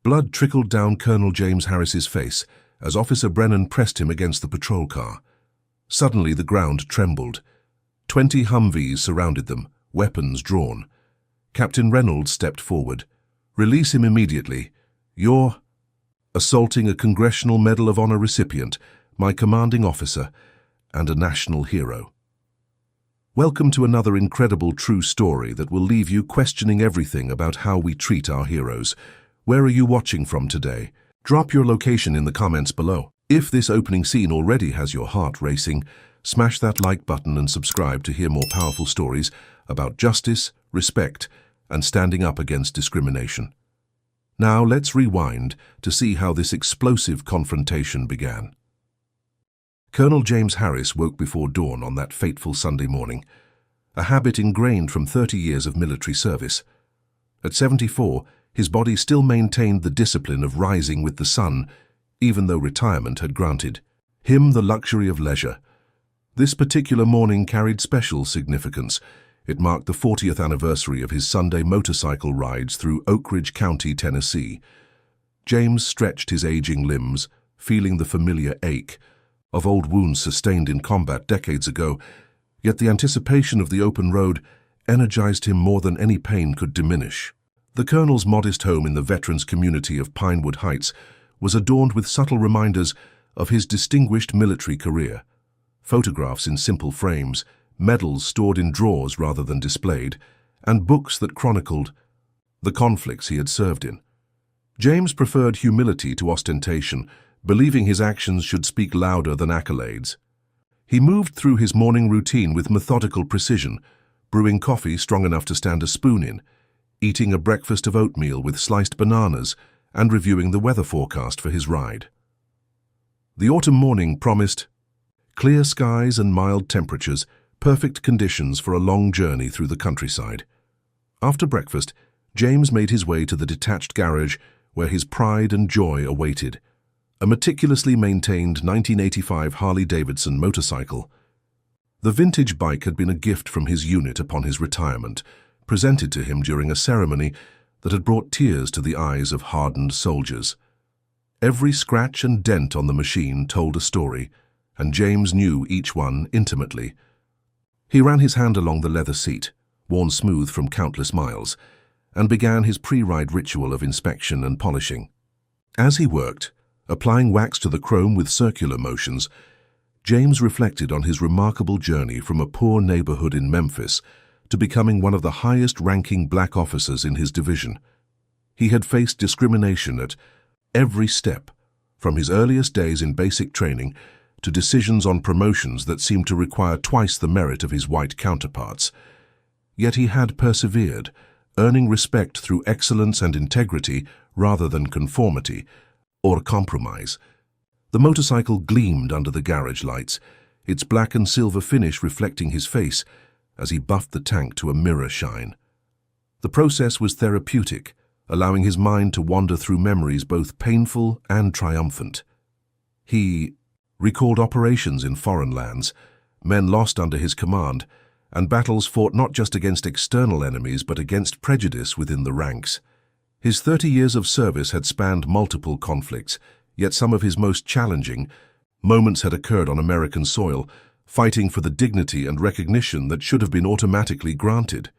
Blood trickled down Colonel James Harris's face as Officer Brennan pressed him against the patrol car. Suddenly the ground trembled. 20 Humvees surrounded them, weapons drawn. Captain Reynolds stepped forward. "Release him immediately. You're assaulting a Congressional Medal of Honor recipient, my commanding officer, and a national hero." Welcome to another incredible true story that will leave you questioning everything about how we treat our heroes. Where are you watching from today? Drop your location in the comments below. If this opening scene already has your heart racing, smash that like button and subscribe to hear more powerful stories about justice, respect, and standing up against discrimination. Now let's rewind to see how this explosive confrontation began. Colonel James Harris woke before dawn on that fateful Sunday morning, a habit ingrained from 30 years of military service. At 74, his body still maintained the discipline of rising with the sun, even though retirement had granted him the luxury of leisure. This particular morning carried special significance. It marked the 40th anniversary of his Sunday motorcycle rides through Oak Ridge County, Tennessee. James stretched his aging limbs, feeling the familiar ache of old wounds sustained in combat decades ago, yet the anticipation of the open road energized him more than any pain could diminish. The colonel's modest home in the veterans' community of Pinewood Heights was adorned with subtle reminders of his distinguished military career. Photographs in simple frames, medals stored in drawers rather than displayed, and books that chronicled the conflicts he had served in. James preferred humility to ostentation, believing his actions should speak louder than accolades. He moved through his morning routine with methodical precision, brewing coffee strong enough to stand a spoon in, eating a breakfast of oatmeal with sliced bananas, and reviewing the weather forecast for his ride. The autumn morning promised clear skies and mild temperatures, perfect conditions for a long journey through the countryside. After breakfast, James made his way to the detached garage where his pride and joy awaited, a meticulously maintained 1985 Harley-Davidson motorcycle. The vintage bike had been a gift from his unit upon his retirement, presented to him during a ceremony that had brought tears to the eyes of hardened soldiers. Every scratch and dent on the machine told a story, and James knew each one intimately. He ran his hand along the leather seat, worn smooth from countless miles, and began his pre-ride ritual of inspection and polishing. As he worked, applying wax to the chrome with circular motions, James reflected on his remarkable journey from a poor neighborhood in Memphis to becoming one of the highest-ranking black officers in his division. He had faced discrimination at every step, from his earliest days in basic training to decisions on promotions that seemed to require twice the merit of his white counterparts. Yet he had persevered, earning respect through excellence and integrity rather than conformity or compromise. The motorcycle gleamed under the garage lights, its black and silver finish reflecting his face as he buffed the tank to a mirror shine. The process was therapeutic, allowing his mind to wander through memories both painful and triumphant. He recalled operations in foreign lands, men lost under his command, and battles fought not just against external enemies but against prejudice within the ranks. His 30 years of service had spanned multiple conflicts, yet some of his most challenging moments had occurred on American soil, fighting for the dignity and recognition that should have been automatically granted.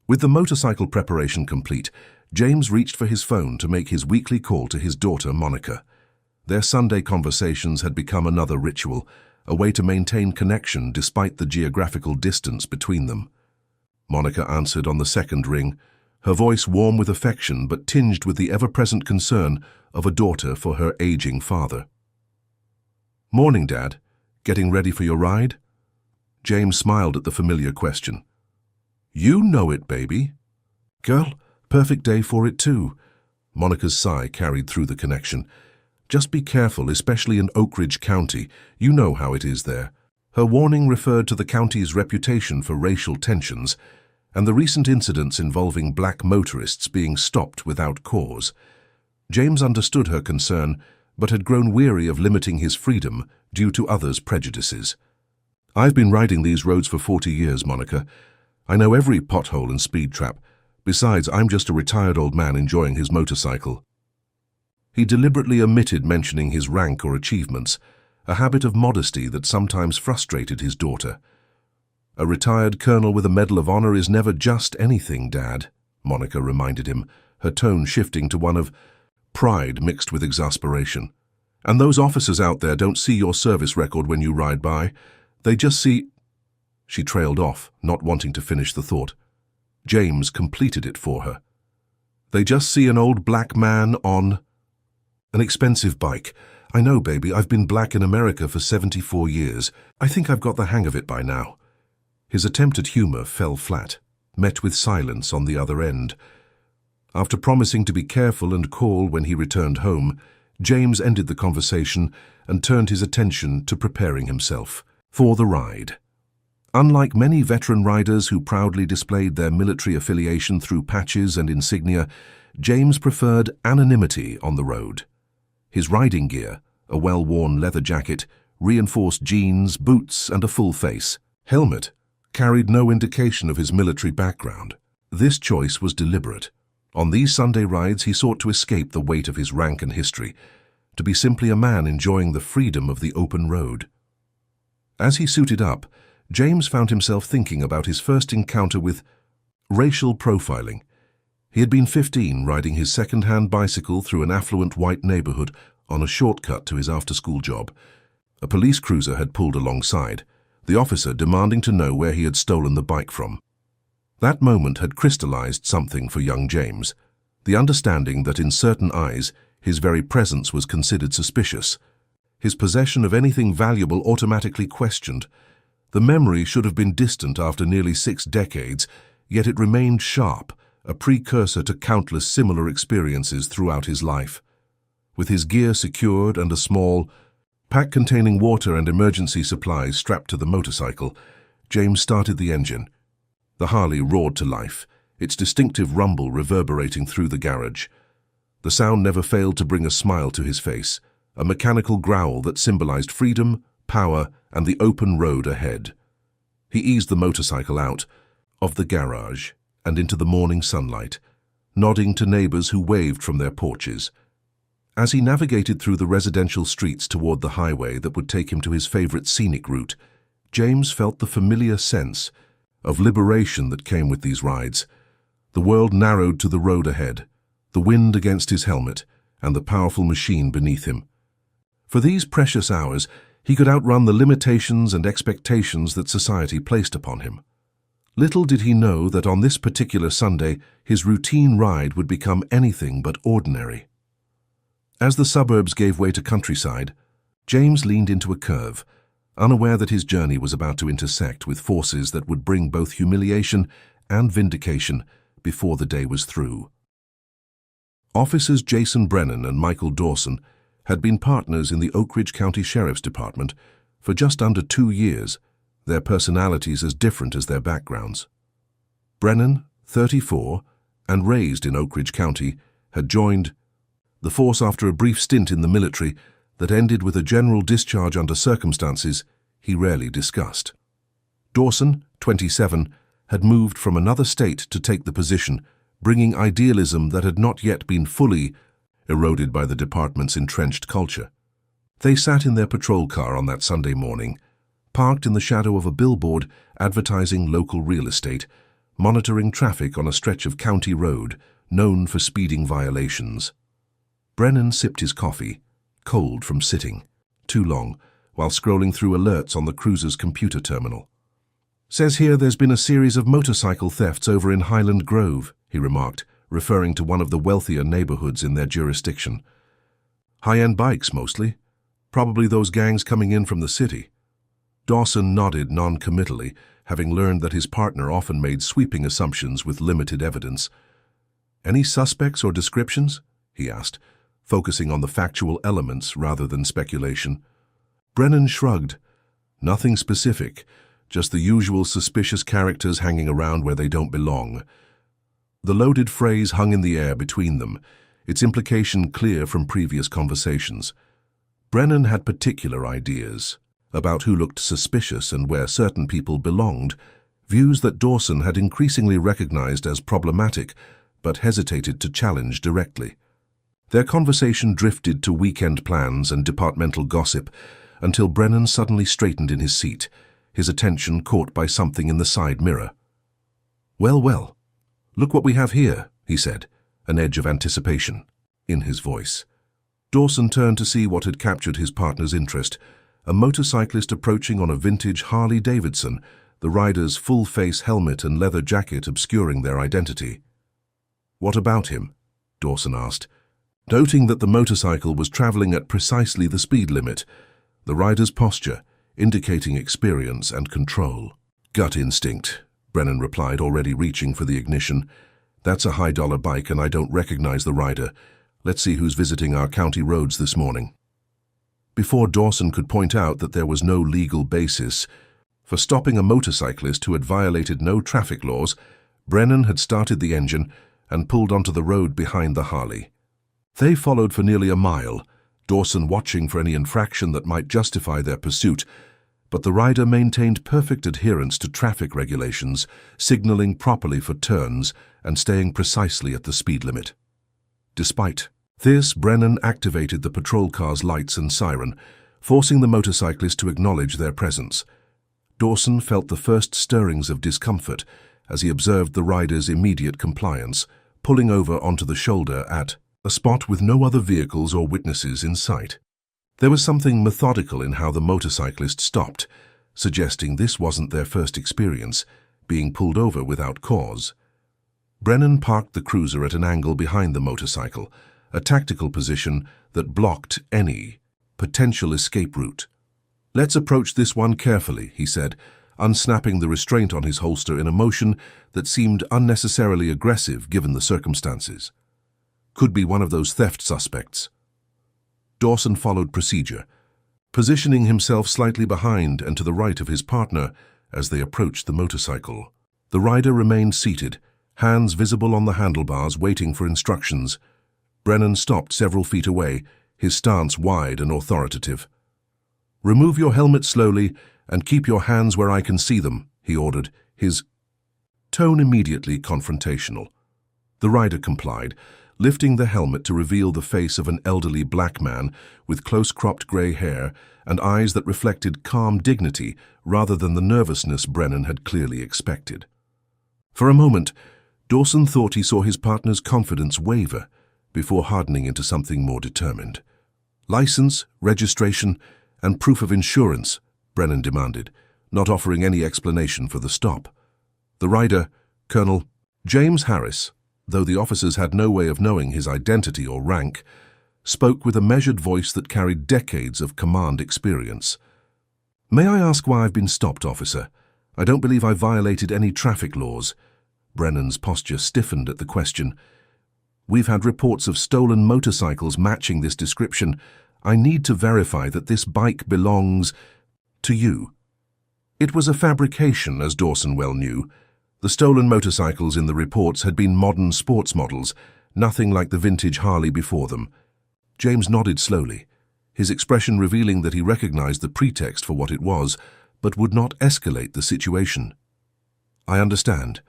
With the motorcycle preparation complete, James reached for his phone to make his weekly call to his daughter, Monica. Their Sunday conversations had become another ritual, a way to maintain connection despite the geographical distance between them. Monica answered on the second ring, her voice warm with affection but tinged with the ever-present concern of a daughter for her aging father. "Morning, Dad. Getting ready for your ride?" James smiled at the familiar question. "You know it, baby." "Girl, perfect day for it too." Monica's sigh carried through the connection. "Just be careful, especially in Oak Ridge County. You know how it is there." Her warning referred to the county's reputation for racial tensions and the recent incidents involving black motorists being stopped without cause. James understood her concern, but had grown weary of limiting his freedom due to others' prejudices. "I've been riding these roads for 40 years, Monica. I know every pothole and speed trap. Besides, I'm just a retired old man enjoying his motorcycle." He deliberately omitted mentioning his rank or achievements, a habit of modesty that sometimes frustrated his daughter. "A retired colonel with a Medal of Honor is never just anything, Dad," Monica reminded him, her tone shifting to one of pride mixed with exasperation. "And those officers out there don't see your service record when you ride by. They just see—" She trailed off, not wanting to finish the thought. James completed it for her. "They just see an old black man on an expensive bike. I know, baby, I've been black in America for 74 years. I think I've got the hang of it by now." His attempt at humor fell flat, met with silence on the other end. After promising to be careful and call when he returned home, James ended the conversation and turned his attention to preparing himself for the ride. Unlike many veteran riders who proudly displayed their military affiliation through patches and insignia, James preferred anonymity on the road. His riding gear, a well-worn leather jacket, reinforced jeans, boots, and a full face helmet, carried no indication of his military background. This choice was deliberate. On these Sunday rides, he sought to escape the weight of his rank and history, to be simply a man enjoying the freedom of the open road. As he suited up, James found himself thinking about his first encounter with racial profiling. He had been 15, riding his second-hand bicycle through an affluent white neighborhood on a shortcut to his after-school job. A police cruiser had pulled alongside, the officer demanding to know where he had stolen the bike from. That moment had crystallized something for young James, the understanding that in certain eyes his very presence was considered suspicious, his possession of anything valuable automatically questioned. The memory should have been distant after nearly 6 decades, yet it remained sharp, a precursor to countless similar experiences throughout his life. With his gear secured and a small pack containing water and emergency supplies strapped to the motorcycle, James started the engine. The Harley roared to life, its distinctive rumble reverberating through the garage. The sound never failed to bring a smile to his face, a mechanical growl that symbolized freedom, power, and the open road ahead. He eased the motorcycle out of the garage and into the morning sunlight, nodding to neighbors who waved from their porches. As he navigated through the residential streets toward the highway that would take him to his favorite scenic route, James felt the familiar sense of liberation that came with these rides. The world narrowed to the road ahead, the wind against his helmet, and the powerful machine beneath him. For these precious hours, he could outrun the limitations and expectations that society placed upon him. Little did he know that on this particular Sunday, his routine ride would become anything but ordinary. As the suburbs gave way to countryside, James leaned into a curve, unaware that his journey was about to intersect with forces that would bring both humiliation and vindication before the day was through. Officers Jason Brennan and Michael Dawson had been partners in the Oak Ridge County Sheriff's Department for just under 2 years, their personalities as different as their backgrounds. Brennan, 34, and raised in Oak Ridge County, had joined the force after a brief stint in the military that ended with a general discharge under circumstances he rarely discussed. Dawson, 27, had moved from another state to take the position, bringing idealism that had not yet been fully eroded by the department's entrenched culture. They sat in their patrol car on that Sunday morning, parked in the shadow of a billboard advertising local real estate, monitoring traffic on a stretch of county road known for speeding violations. Brennan sipped his coffee, cold from sitting too long, while scrolling through alerts on the cruiser's computer terminal. "Says here there's been a series of motorcycle thefts over in Highland Grove," he remarked, referring to one of the wealthier neighborhoods in their jurisdiction. "High-end bikes, mostly. Probably those gangs coming in from the city." Dawson nodded non-committally, having learned that his partner often made sweeping assumptions with limited evidence. "Any suspects or descriptions?" he asked, focusing on the factual elements rather than speculation. Brennan shrugged. "Nothing specific, just the usual suspicious characters hanging around where they don't belong." The loaded phrase hung in the air between them, its implication clear from previous conversations. Brennan had particular ideas about who looked suspicious and where certain people belonged, views that Dawson had increasingly recognized as problematic but hesitated to challenge directly. Their conversation drifted to weekend plans and departmental gossip until Brennan suddenly straightened in his seat, his attention caught by something in the side mirror. "Well, well, look what we have here," he said, an edge of anticipation in his voice. Dawson turned to see what had captured his partner's interest, a motorcyclist approaching on a vintage Harley-Davidson, the rider's full-face helmet and leather jacket obscuring their identity. "What about him?" Dawson asked, noting that the motorcycle was traveling at precisely the speed limit, the rider's posture indicating experience and control. "Gut instinct," Brennan replied, already reaching for the ignition. "That's a high-dollar bike and I don't recognize the rider. Let's see who's visiting our county roads this morning." Before Dawson could point out that there was no legal basis for stopping a motorcyclist who had violated no traffic laws, Brennan had started the engine and pulled onto the road behind the Harley. They followed for nearly a mile, Dawson watching for any infraction that might justify their pursuit, but the rider maintained perfect adherence to traffic regulations, signaling properly for turns and staying precisely at the speed limit. Despite this, Brennan activated the patrol car's lights and siren, forcing the motorcyclist to acknowledge their presence. Dawson felt the first stirrings of discomfort as he observed the rider's immediate compliance, pulling over onto the shoulder at a spot with no other vehicles or witnesses in sight. There was something methodical in how the motorcyclist stopped, suggesting this wasn't their first experience, being pulled over without cause. Brennan parked the cruiser at an angle behind the motorcycle, a tactical position that blocked any potential escape route. "Let's approach this one carefully," he said, unsnapping the restraint on his holster in a motion that seemed unnecessarily aggressive given the circumstances. "Could be one of those theft suspects." Dawson followed procedure, positioning himself slightly behind and to the right of his partner as they approached the motorcycle. The rider remained seated, hands visible on the handlebars, waiting for instructions. Brennan stopped several feet away, his stance wide and authoritative. "Remove your helmet slowly and keep your hands where I can see them," he ordered, his tone immediately confrontational. The rider complied, lifting the helmet to reveal the face of an elderly black man with close-cropped gray hair and eyes that reflected calm dignity rather than the nervousness Brennan had clearly expected. For a moment, Dawson thought he saw his partner's confidence waver before hardening into something more determined. "License, registration, and proof of insurance," Brennan demanded, not offering any explanation for the stop. The rider, Colonel James Harris, though the officers had no way of knowing his identity or rank, spoke with a measured voice that carried decades of command experience. "May I ask why I've been stopped, officer? I don't believe I violated any traffic laws." Brennan's posture stiffened at the question. "We've had reports of stolen motorcycles matching this description. I need to verify that this bike belongs to you." It was a fabrication, as Dawson well knew. The stolen motorcycles in the reports had been modern sports models, nothing like the vintage Harley before them. James nodded slowly, his expression revealing that he recognized the pretext for what it was, but would not escalate the situation. "I understand.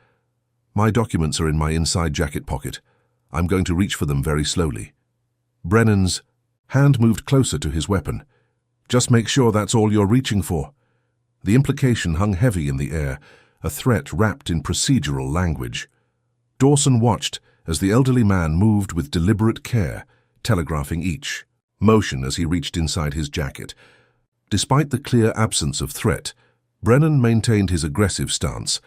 My documents are in my inside jacket pocket. I'm going to reach for them very slowly." Brennan's hand moved closer to his weapon. "Just make sure that's all you're reaching for." The implication hung heavy in the air, a threat wrapped in procedural language. Dawson watched as the elderly man moved with deliberate care, telegraphing each motion as he reached inside his jacket. Despite the clear absence of threat, Brennan maintained his aggressive stance,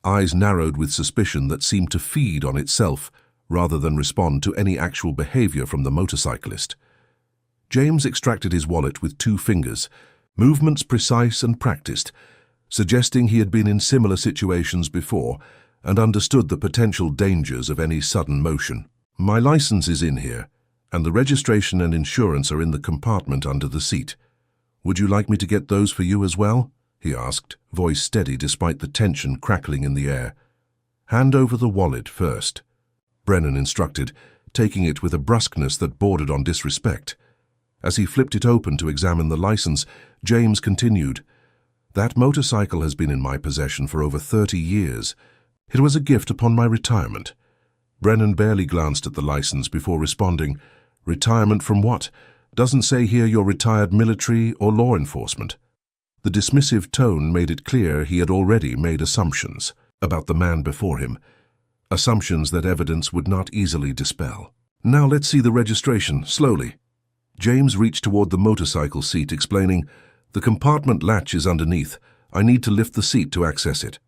eyes narrowed with suspicion that seemed to feed on itself rather than respond to any actual behavior from the motorcyclist. James extracted his wallet with 2 fingers, movements precise and practiced, suggesting he had been in similar situations before and understood the potential dangers of any sudden motion. "My license is in here, and the registration and insurance are in the compartment under the seat. Would you like me to get those for you as well?" he asked, voice steady despite the tension crackling in the air. "Hand over the wallet first," Brennan instructed, taking it with a brusqueness that bordered on disrespect. As he flipped it open to examine the license, James continued, "That motorcycle has been in my possession for over 30 years. It was a gift upon my retirement." Brennan barely glanced at the license before responding, Retirement from what? Doesn't say here you're retired military or law enforcement. The dismissive tone made it clear he had already made assumptions about the man before him, assumptions that evidence would not easily dispel. Now let's see the registration, slowly. James reached toward the motorcycle seat, explaining, "The compartment latch is underneath. I need to lift the seat to access it."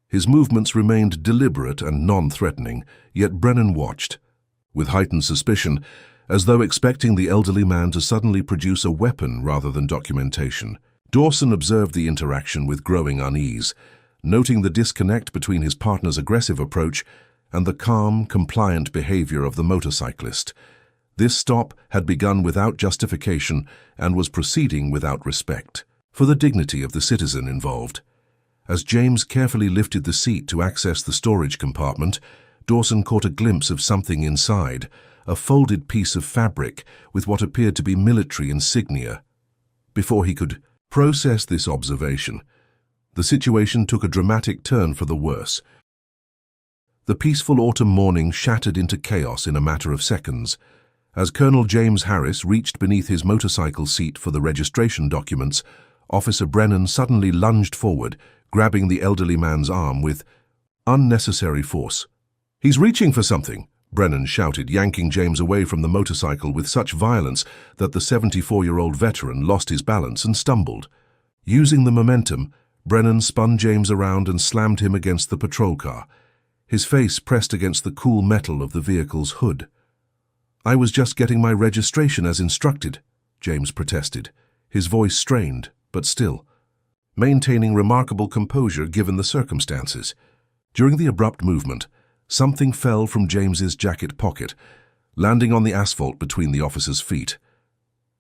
His movements remained deliberate and non-threatening, yet Brennan watched, with heightened suspicion, as though expecting the elderly man to suddenly produce a weapon rather than documentation. Dawson observed the interaction with growing unease, noting the disconnect between his partner's aggressive approach and the calm, compliant behavior of the motorcyclist. This stop had begun without justification and was proceeding without respect for the dignity of the citizen involved. As James carefully lifted the seat to access the storage compartment, Dawson caught a glimpse of something inside, a folded piece of fabric with what appeared to be military insignia. Before he could process this observation, the situation took a dramatic turn for the worse. The peaceful autumn morning shattered into chaos in a matter of seconds. As Colonel James Harris reached beneath his motorcycle seat for the registration documents, Officer Brennan suddenly lunged forward, grabbing the elderly man's arm with unnecessary force. "He's reaching for something," Brennan shouted, yanking James away from the motorcycle with such violence that the 74-year-old veteran lost his balance and stumbled. Using the momentum, Brennan spun James around and slammed him against the patrol car, his face pressed against the cool metal of the vehicle's hood. "I was just getting my registration as instructed," James protested, his voice strained, but still maintaining remarkable composure given the circumstances. During the abrupt movement, something fell from James's jacket pocket, landing on the asphalt between the officer's feet.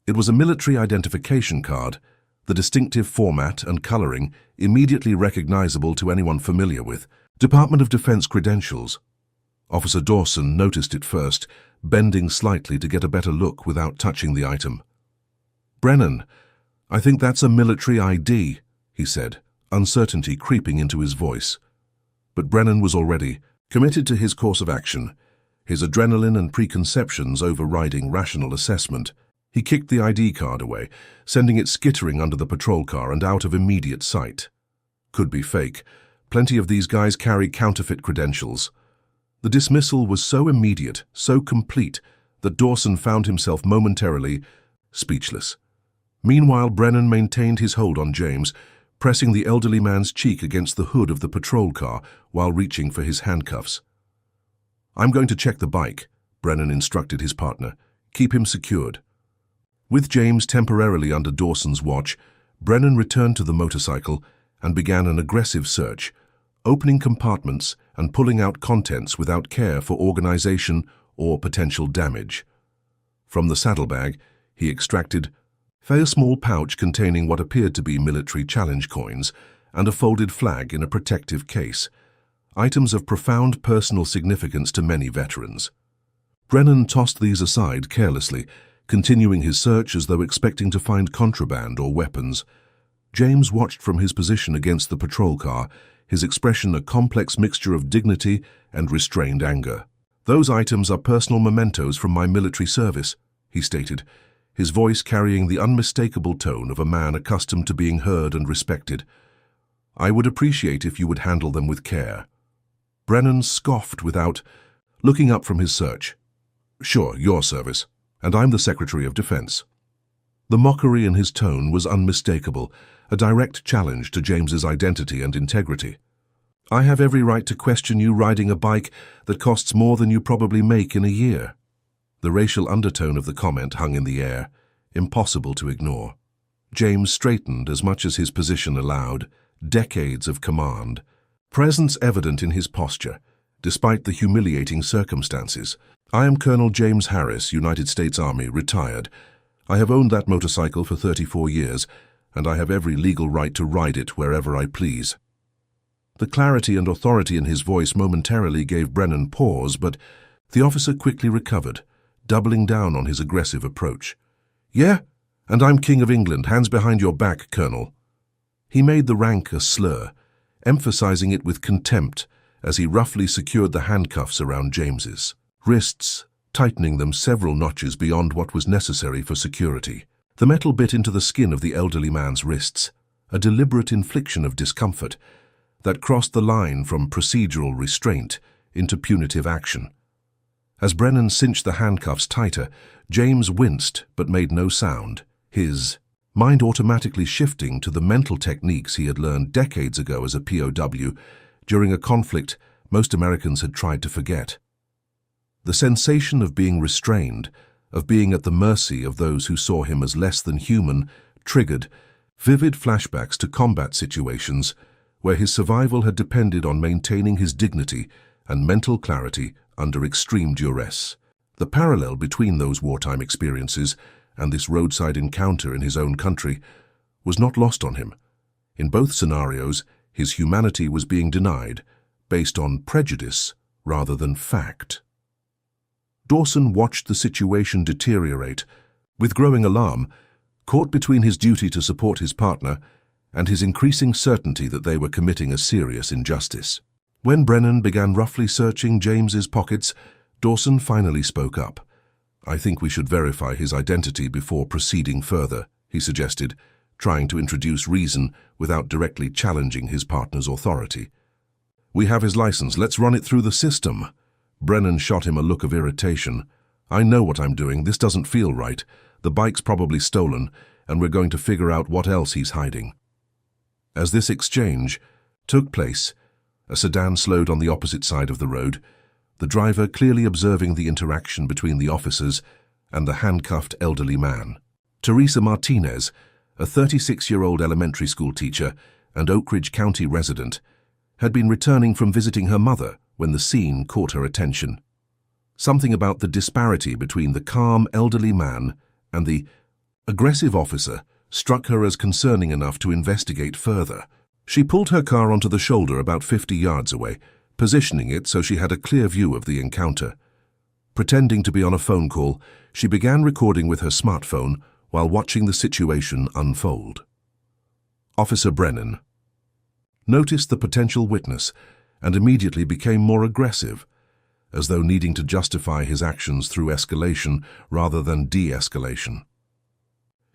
It was a military identification card, the distinctive format and coloring immediately recognizable to anyone familiar with Department of Defense credentials. Officer Dawson noticed it first, bending slightly to get a better look without touching the item. "Brennan, I think that's a military ID," he said, uncertainty creeping into his voice. But Brennan was already committed to his course of action, his adrenaline and preconceptions overriding rational assessment. He kicked the ID card away, sending it skittering under the patrol car and out of immediate sight. Could be fake. Plenty of these guys carry counterfeit credentials. The dismissal was so immediate, so complete, that Dawson found himself momentarily speechless. Meanwhile, Brennan maintained his hold on James, pressing the elderly man's cheek against the hood of the patrol car while reaching for his handcuffs. "I'm going to check the bike," Brennan instructed his partner. "Keep him secured." With James temporarily under Dawson's watch, Brennan returned to the motorcycle and began an aggressive search, opening compartments and pulling out contents without care for organization or potential damage. From the saddlebag, he extracted a small pouch containing what appeared to be military challenge coins and a folded flag in a protective case, items of profound personal significance to many veterans. Brennan tossed these aside carelessly, continuing his search as though expecting to find contraband or weapons. James watched from his position against the patrol car, his expression a complex mixture of dignity and restrained anger. "Those items are personal mementos from my military service," he stated, his voice carrying the unmistakable tone of a man accustomed to being heard and respected. "I would appreciate if you would handle them with care." Brennan scoffed without looking up from his search. "Sure, your service, and I'm the Secretary of Defense." The mockery in his tone was unmistakable, a direct challenge to James's identity and integrity. "I have every right to question you riding a bike that costs more than you probably make in a year." The racial undertone of the comment hung in the air, impossible to ignore. James straightened as much as his position allowed, decades of command, presence evident in his posture, despite the humiliating circumstances. "I am Colonel James Harris, United States Army, retired. I have owned that motorcycle for 34 years, and I have every legal right to ride it wherever I please." The clarity and authority in his voice momentarily gave Brennan pause, but the officer quickly recovered, doubling down on his aggressive approach. "Yeah, and I'm King of England, hands behind your back, Colonel." He made the rank a slur, emphasizing it with contempt as he roughly secured the handcuffs around James's wrists, tightening them several notches beyond what was necessary for security. The metal bit into the skin of the elderly man's wrists, a deliberate infliction of discomfort that crossed the line from procedural restraint into punitive action. As Brennan cinched the handcuffs tighter, James winced but made no sound, his mind automatically shifting to the mental techniques he had learned decades ago as a POW during a conflict most Americans had tried to forget. The sensation of being restrained, of being at the mercy of those who saw him as less than human, triggered vivid flashbacks to combat situations where his survival had depended on maintaining his dignity and mental clarity under extreme duress. The parallel between those wartime experiences and this roadside encounter in his own country was not lost on him. In both scenarios, his humanity was being denied based on prejudice rather than fact. Dawson watched the situation deteriorate, with growing alarm, caught between his duty to support his partner and his increasing certainty that they were committing a serious injustice. When Brennan began roughly searching James's pockets, Dawson finally spoke up. "I think we should verify his identity before proceeding further," he suggested, trying to introduce reason without directly challenging his partner's authority. "We have his license. Let's run it through the system." Brennan shot him a look of irritation. "I know what I'm doing. This doesn't feel right. The bike's probably stolen, and we're going to figure out what else he's hiding." As this exchange took place, a sedan slowed on the opposite side of the road, the driver clearly observing the interaction between the officers and the handcuffed elderly man. Teresa Martinez, a 36-year-old elementary school teacher and Oak Ridge County resident, had been returning from visiting her mother when the scene caught her attention. Something about the disparity between the calm elderly man and the aggressive officer struck her as concerning enough to investigate further. She pulled her car onto the shoulder about 50 yards away, positioning it so she had a clear view of the encounter. Pretending to be on a phone call, she began recording with her smartphone while watching the situation unfold. Officer Brennan noticed the potential witness and immediately became more aggressive, as though needing to justify his actions through escalation rather than de-escalation.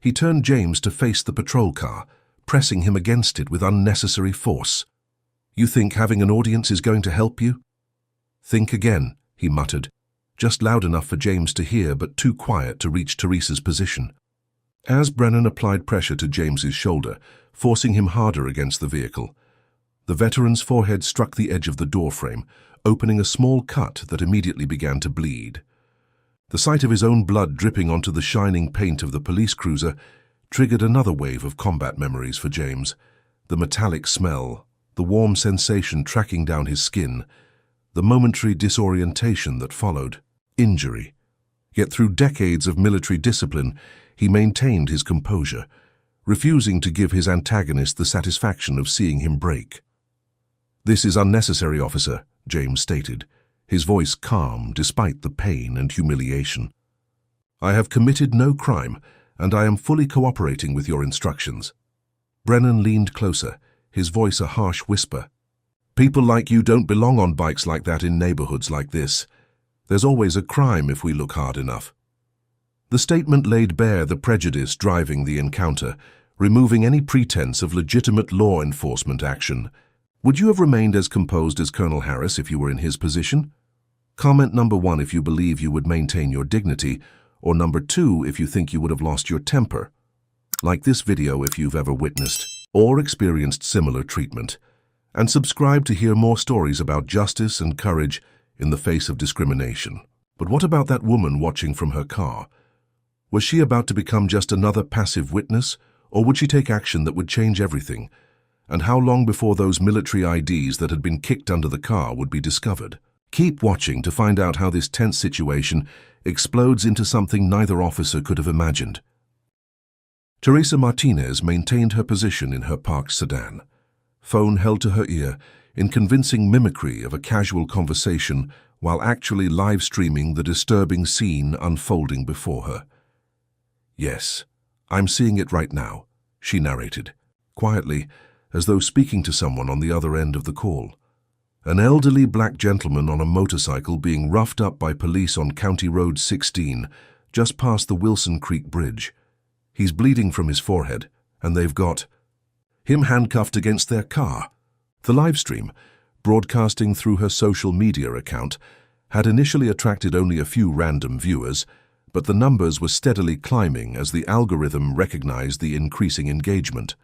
He turned James to face the patrol car, pressing him against it with unnecessary force. "You think having an audience is going to help you?" "Think again," he muttered, just loud enough for James to hear but too quiet to reach Teresa's position. As Brennan applied pressure to James's shoulder, forcing him harder against the vehicle, the veteran's forehead struck the edge of the doorframe, opening a small cut that immediately began to bleed. The sight of his own blood dripping onto the shining paint of the police cruiser triggered another wave of combat memories for James. The metallic smell, the warm sensation tracking down his skin, the momentary disorientation that followed. Injury. Yet through decades of military discipline, he maintained his composure, refusing to give his antagonist the satisfaction of seeing him break. "This is unnecessary, officer," James stated, his voice calm despite the pain and humiliation. "I have committed no crime, and I am fully cooperating with your instructions." Brennan leaned closer, his voice a harsh whisper. "People like you don't belong on bikes like that in neighborhoods like this. There's always a crime if we look hard enough." The statement laid bare the prejudice driving the encounter, removing any pretense of legitimate law enforcement action. Would you have remained as composed as Colonel Harris if you were in his position? Comment number 1 if you believe you would maintain your dignity, or number 2 if you think you would have lost your temper. Like this video if you've ever witnessed or experienced similar treatment, and subscribe to hear more stories about justice and courage in the face of discrimination. But what about that woman watching from her car? Was she about to become just another passive witness, or would she take action that would change everything? And how long before those military IDs that had been kicked under the car would be discovered? Keep watching to find out how this tense situation explodes into something neither officer could have imagined. Teresa Martinez maintained her position in her parked sedan, phone held to her ear in convincing mimicry of a casual conversation while actually live streaming the disturbing scene unfolding before her. "Yes, I'm seeing it right now," she narrated, quietly, as though speaking to someone on the other end of the call. An elderly black gentleman on a motorcycle being roughed up by police on County Road 16, just past the Wilson Creek Bridge. He's bleeding from his forehead, and they've got him handcuffed against their car. The livestream, broadcasting through her social media account, had initially attracted only a few random viewers, but the numbers were steadily climbing as the algorithm recognized the increasing engagement.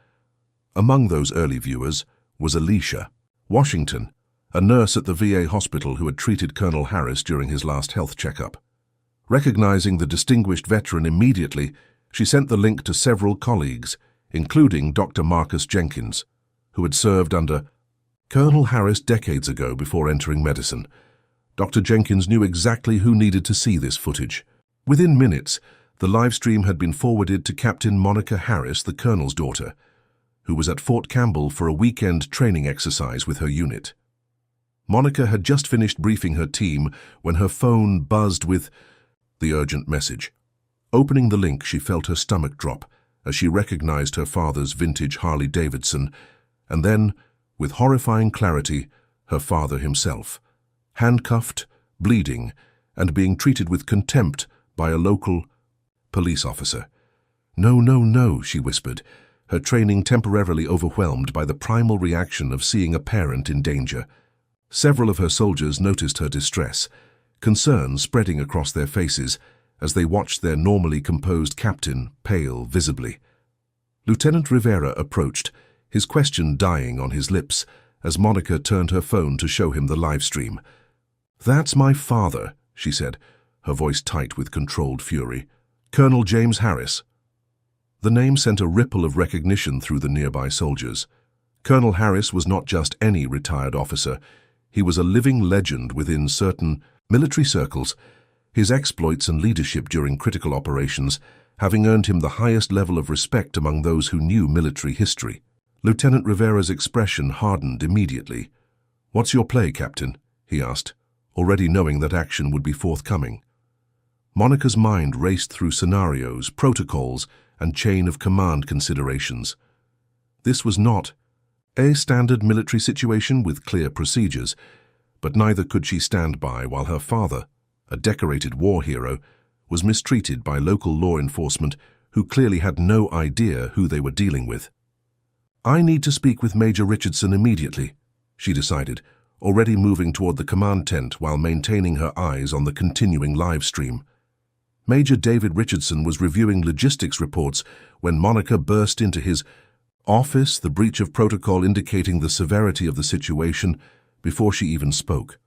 Among those early viewers was Alicia Washington, a nurse at the VA hospital who had treated Colonel Harris during his last health checkup. Recognizing the distinguished veteran immediately, she sent the link to several colleagues, including Dr. Marcus Jenkins, who had served under Colonel Harris decades ago before entering medicine. Dr. Jenkins knew exactly who needed to see this footage. Within minutes, the livestream had been forwarded to Captain Monica Harris, the Colonel's daughter, who was at Fort Campbell for a weekend training exercise with her unit. Monica had just finished briefing her team when her phone buzzed with the urgent message. Opening the link, she felt her stomach drop as she recognized her father's vintage Harley-Davidson, and then, with horrifying clarity, her father himself, handcuffed, bleeding, and being treated with contempt by a local police officer. "No, no, no," she whispered, her training temporarily overwhelmed by the primal reaction of seeing a parent in danger. Several of her soldiers noticed her distress, concern spreading across their faces as they watched their normally composed captain pale visibly. Lieutenant Rivera approached, his question dying on his lips as Monica turned her phone to show him the live stream. "That's my father," she said, her voice tight with controlled fury. "Colonel James Harris." The name sent a ripple of recognition through the nearby soldiers. Colonel Harris was not just any retired officer. He was a living legend within certain military circles, his exploits and leadership during critical operations having earned him the highest level of respect among those who knew military history. Lieutenant Rivera's expression hardened immediately. "What's your play, Captain?" he asked, already knowing that action would be forthcoming. Monica's mind raced through scenarios, protocols, and chain of command considerations. This was not a standard military situation with clear procedures, but neither could she stand by while her father, a decorated war hero, was mistreated by local law enforcement who clearly had no idea who they were dealing with. "I need to speak with Major Richardson immediately," she decided, already moving toward the command tent while maintaining her eyes on the continuing live stream. Major David Richardson was reviewing logistics reports when Monica burst into his office, the breach of protocol indicating the severity of the situation before she even spoke.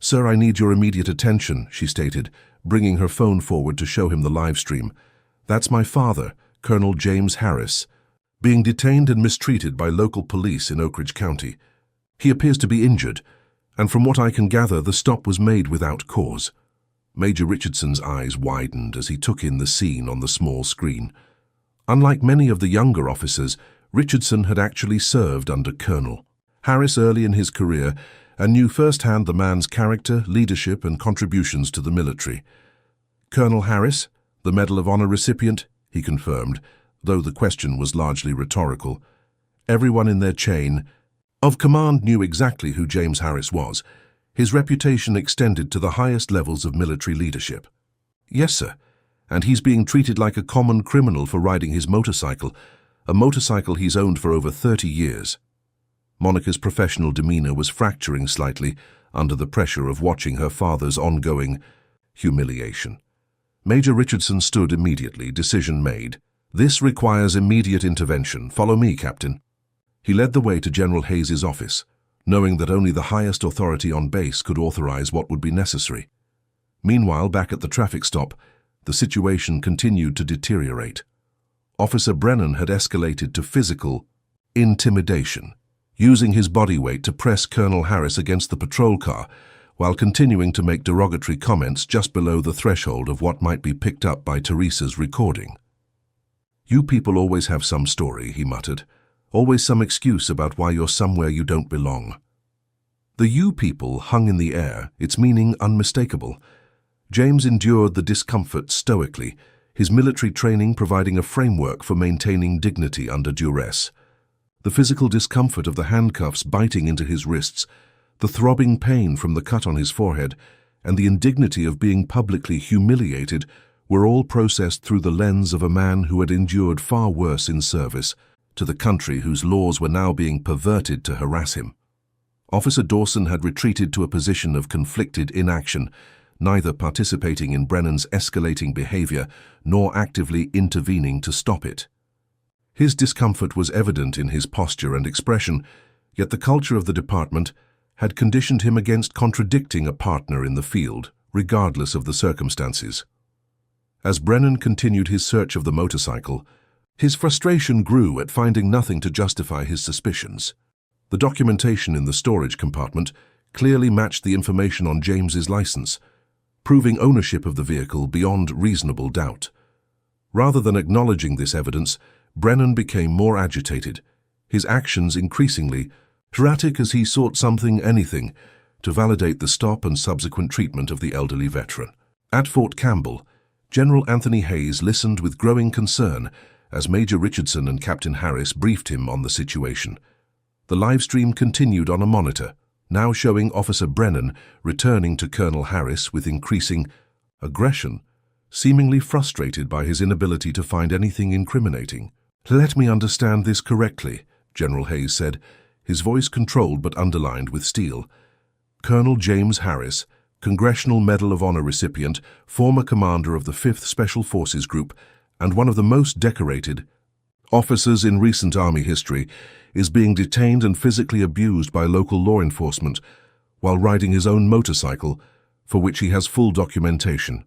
"Sir, I need your immediate attention," she stated, bringing her phone forward to show him the live stream. "That's my father, Colonel James Harris, being detained and mistreated by local police in Oak Ridge County. He appears to be injured, and from what I can gather, the stop was made without cause." Major Richardson's eyes widened as he took in the scene on the small screen. Unlike many of the younger officers, Richardson had actually served under Colonel Harris early in his career and knew firsthand the man's character, leadership, and contributions to the military. "Colonel Harris, the Medal of Honor recipient," he confirmed, though the question was largely rhetorical. Everyone in their chain of command knew exactly who James Harris was. His reputation extended to the highest levels of military leadership. "Yes, sir, and he's being treated like a common criminal for riding his motorcycle, a motorcycle he's owned for over 30 years. Monica's professional demeanor was fracturing slightly under the pressure of watching her father's ongoing humiliation. Major Richardson stood immediately, decision made. "This requires immediate intervention. Follow me, Captain." He led the way to General Hayes's office, knowing that only the highest authority on base could authorize what would be necessary. Meanwhile, back at the traffic stop, the situation continued to deteriorate. Officer Brennan had escalated to physical intimidation, using his body weight to press Colonel Harris against the patrol car, while continuing to make derogatory comments just below the threshold of what might be picked up by Teresa's recording. "You people always have some story," he muttered. "Always some excuse about why you're somewhere you don't belong." The "you people" hung in the air, its meaning unmistakable. James endured the discomfort stoically, his military training providing a framework for maintaining dignity under duress. The physical discomfort of the handcuffs biting into his wrists, The throbbing pain from the cut on his forehead and the indignity of being publicly humiliated were all processed through the lens of a man who had endured far worse in service to the country whose laws were now being perverted to harass him. Officer Dawson had retreated to a position of conflicted inaction, neither participating in Brennan's escalating behavior nor actively intervening to stop it. His discomfort was evident in his posture and expression, yet the culture of the department had conditioned him against contradicting a partner in the field, regardless of the circumstances. As Brennan continued his search of the motorcycle, his frustration grew at finding nothing to justify his suspicions. The documentation in the storage compartment clearly matched the information on James's license, proving ownership of the vehicle beyond reasonable doubt. Rather than acknowledging this evidence, Brennan became more agitated, his actions increasingly erratic as he sought anything, to validate the stop and subsequent treatment of the elderly veteran. At Fort Campbell, General Anthony Hayes listened with growing concern as Major Richardson and Captain Harris briefed him on the situation. The live stream continued on a monitor, now showing Officer Brennan returning to Colonel Harris with increasing aggression, seemingly frustrated by his inability to find anything incriminating. "Let me understand this correctly," General Hayes said, his voice controlled but underlined with steel. "Colonel James Harris, Congressional Medal of Honor recipient, former commander of the 5th Special Forces Group, and one of the most decorated officers in recent Army history, is being detained and physically abused by local law enforcement while riding his own motorcycle, for which he has full documentation."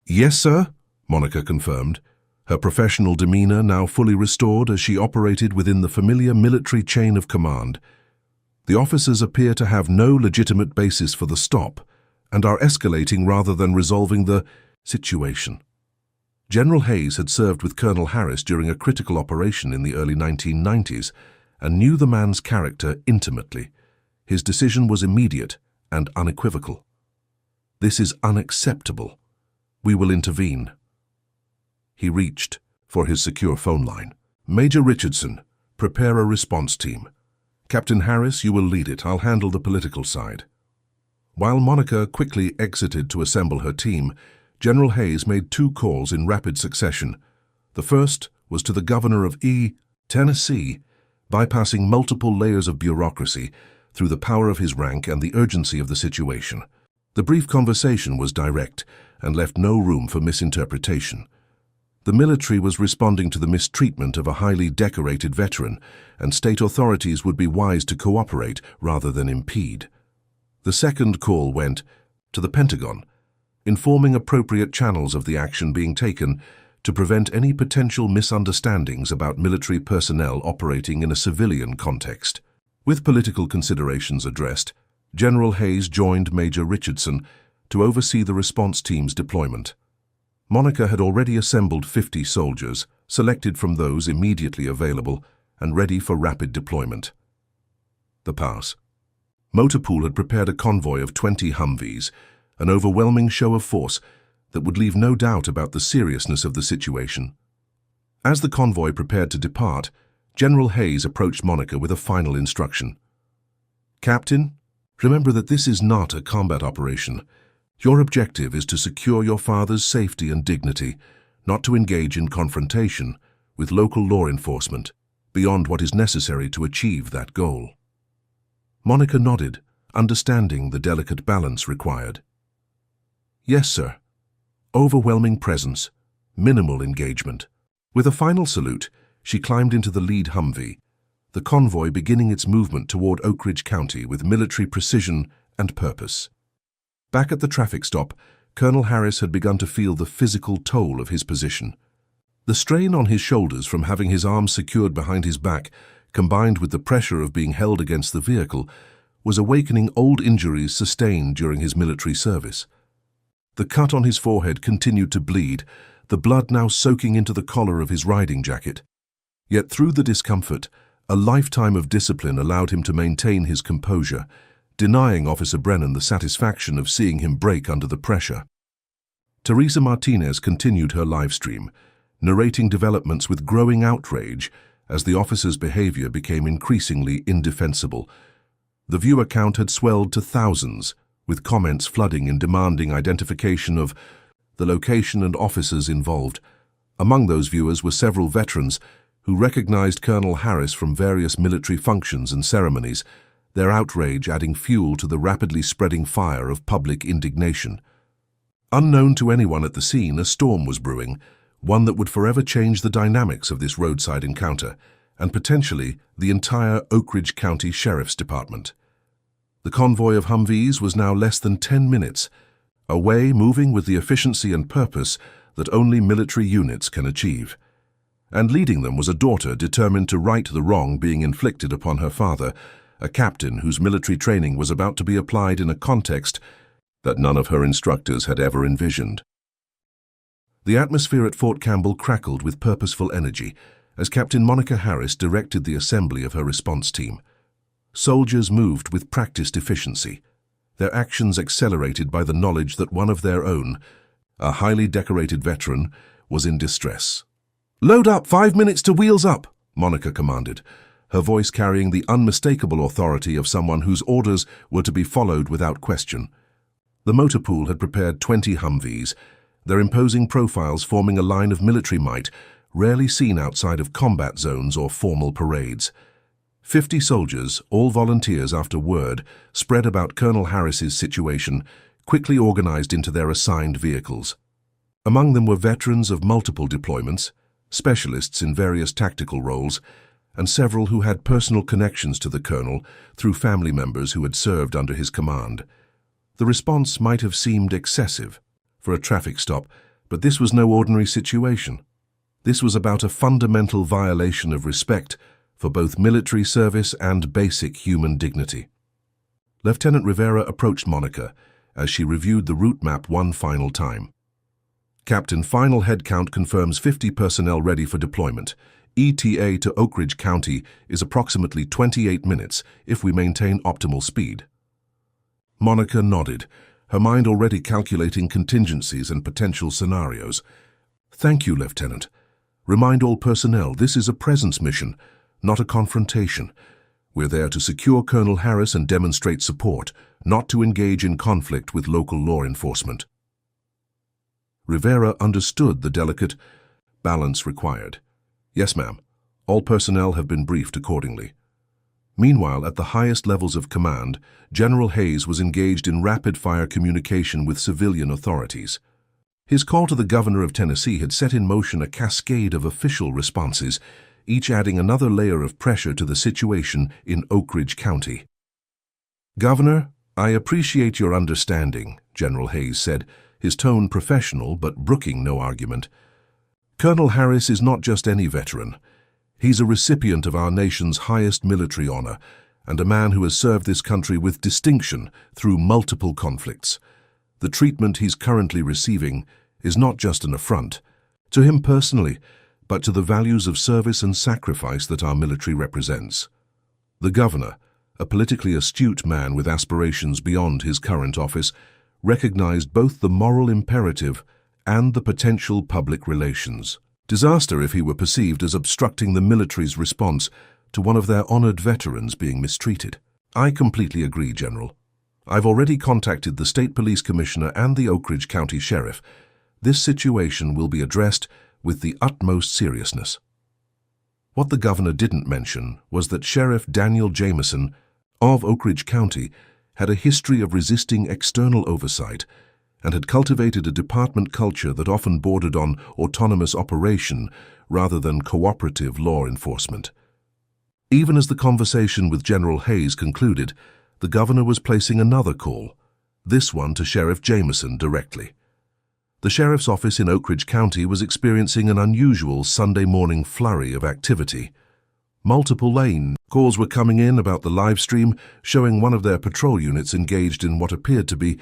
"Yes, sir," Monica confirmed, her professional demeanor now fully restored as she operated within the familiar military chain of command. "The officers appear to have no legitimate basis for the stop and are escalating rather than resolving the situation." General Hayes had served with Colonel Harris during a critical operation in the early 1990s and knew the man's character intimately. His decision was immediate and unequivocal. "This is unacceptable. We will intervene." He reached for his secure phone line. "Major Richardson, prepare a response team. Captain Harris, you will lead it. I'll handle the political side." While Monica quickly exited to assemble her team, General Hayes made 2 calls in rapid succession. The first was to the governor of Tennessee, bypassing multiple layers of bureaucracy through the power of his rank and the urgency of the situation. The brief conversation was direct and left no room for misinterpretation. The military was responding to the mistreatment of a highly decorated veteran, and state authorities would be wise to cooperate rather than impede. The second call went to the Pentagon, informing appropriate channels of the action being taken to prevent any potential misunderstandings about military personnel operating in a civilian context. With political considerations addressed, General Hayes joined Major Richardson to oversee the response team's deployment. Monica had already assembled 50 soldiers, selected from those immediately available and ready for rapid deployment. The pass. Motorpool had prepared a convoy of 20 Humvees, an overwhelming show of force that would leave no doubt about the seriousness of the situation. As the convoy prepared to depart, General Hayes approached Monica with a final instruction. "Captain, remember that this is not a combat operation. Your objective is to secure your father's safety and dignity, not to engage in confrontation with local law enforcement beyond what is necessary to achieve that goal." Monica nodded, understanding the delicate balance required. "Yes, sir. Overwhelming presence, minimal engagement." With a final salute, she climbed into the lead Humvee, the convoy beginning its movement toward Oak Ridge County with military precision and purpose. Back at the traffic stop, Colonel Harris had begun to feel the physical toll of his position. The strain on his shoulders from having his arms secured behind his back, combined with the pressure of being held against the vehicle, was awakening old injuries sustained during his military service. The cut on his forehead continued to bleed, the blood now soaking into the collar of his riding jacket. Yet through the discomfort, a lifetime of discipline allowed him to maintain his composure, denying Officer Brennan the satisfaction of seeing him break under the pressure. Teresa Martinez continued her live stream, narrating developments with growing outrage as the officer's behavior became increasingly indefensible. The viewer count had swelled to thousands, with comments flooding and demanding identification of the location and officers involved. Among those viewers were several veterans who recognized Colonel Harris from various military functions and ceremonies, their outrage adding fuel to the rapidly spreading fire of public indignation. Unknown to anyone at the scene, a storm was brewing, one that would forever change the dynamics of this roadside encounter, and potentially the entire Oak Ridge County Sheriff's Department. The convoy of Humvees was now less than 10 minutes away, moving with the efficiency and purpose that only military units can achieve. And leading them was a daughter determined to right the wrong being inflicted upon her father, a captain whose military training was about to be applied in a context that none of her instructors had ever envisioned. The atmosphere at Fort Campbell crackled with purposeful energy as Captain Monica Harris directed the assembly of her response team. Soldiers moved with practiced efficiency, their actions accelerated by the knowledge that one of their own, a highly decorated veteran, was in distress. "Load up, 5 minutes to wheels up," Monica commanded, her voice carrying the unmistakable authority of someone whose orders were to be followed without question. The motor pool had prepared 20 Humvees, their imposing profiles forming a line of military might, rarely seen outside of combat zones or formal parades. 50 soldiers, all volunteers after word, spread about Colonel Harris's situation, quickly organized into their assigned vehicles. Among them were veterans of multiple deployments, specialists in various tactical roles, and several who had personal connections to the colonel through family members who had served under his command. The response might have seemed excessive for a traffic stop, but this was no ordinary situation. This was about a fundamental violation of respect for both military service and basic human dignity. Lieutenant Rivera approached Monica as she reviewed the route map one final time. "Captain, final headcount confirms 50 personnel ready for deployment. ETA to Oak Ridge County is approximately 28 minutes if we maintain optimal speed." Monica nodded, her mind already calculating contingencies and potential scenarios. "Thank you, Lieutenant. Remind all personnel this is a presence mission, not a confrontation. We're there to secure Colonel Harris and demonstrate support, not to engage in conflict with local law enforcement." Rivera understood the delicate balance required. "Yes, ma'am. All personnel have been briefed accordingly." Meanwhile, at the highest levels of command, General Hayes was engaged in rapid-fire communication with civilian authorities. His call to the governor of Tennessee had set in motion a cascade of official responses, each adding another layer of pressure to the situation in Oak Ridge County. "Governor, I appreciate your understanding," General Hayes said, his tone professional but brooking no argument. "Colonel Harris is not just any veteran. He's a recipient of our nation's highest military honor and a man who has served this country with distinction through multiple conflicts. The treatment he's currently receiving is not just an affront to him personally, but to the values of service and sacrifice that our military represents." The governor, a politically astute man with aspirations beyond his current office, recognized both the moral imperative and the potential public relations disaster if he were perceived as obstructing the military's response to one of their honored veterans being mistreated. "I completely agree, General. I've already contacted the State Police Commissioner and the Oak Ridge County Sheriff. This situation will be addressed with the utmost seriousness." What the governor didn't mention was that Sheriff Daniel Jameson of Oak Ridge County had a history of resisting external oversight and had cultivated a department culture that often bordered on autonomous operation rather than cooperative law enforcement. Even as the conversation with General Hayes concluded, the governor was placing another call, this one to Sheriff Jameson directly. The sheriff's office in Oak Ridge County was experiencing an unusual Sunday morning flurry of activity. Multiple lane calls were coming in about the live stream showing one of their patrol units engaged in what appeared to be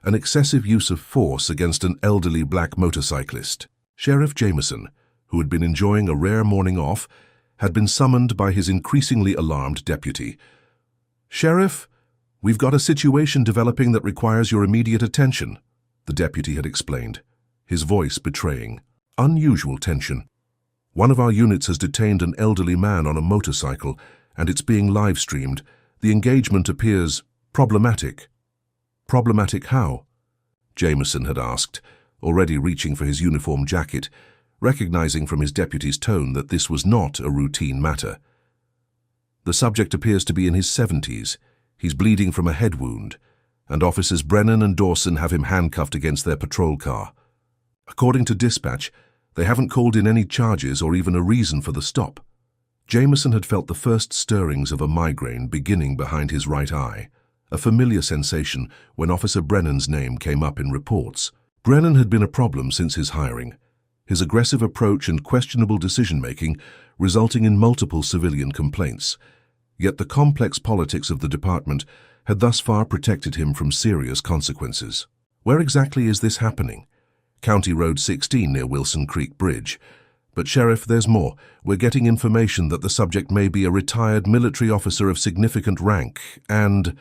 an excessive use of force against an elderly black motorcyclist. Sheriff Jameson, who had been enjoying a rare morning off, had been summoned by his increasingly alarmed deputy. "Sheriff, we've got a situation developing that requires your immediate attention," the deputy had explained, his voice betraying unusual tension. "One of our units has detained an elderly man on a motorcycle, and it's being live-streamed. The engagement appears problematic. Problematic how? Jameson had asked, already reaching for his uniform jacket, recognizing from his deputy's tone that this was not a routine matter. The subject appears to be in his 70s. He's bleeding from a head wound, and officers Brennan and Dawson have him handcuffed against their patrol car. According to dispatch, they haven't called in any charges or even a reason for the stop. Jameson had felt the first stirrings of a migraine beginning behind his right eye, a familiar sensation when Officer Brennan's name came up in reports. Brennan had been a problem since his hiring, his aggressive approach and questionable decision-making resulting in multiple civilian complaints. Yet the complex politics of the department had thus far protected him from serious consequences. Where exactly is this happening? County Road 16 near Wilson Creek Bridge. But Sheriff, there's more. We're getting information that the subject may be a retired military officer of significant rank, and...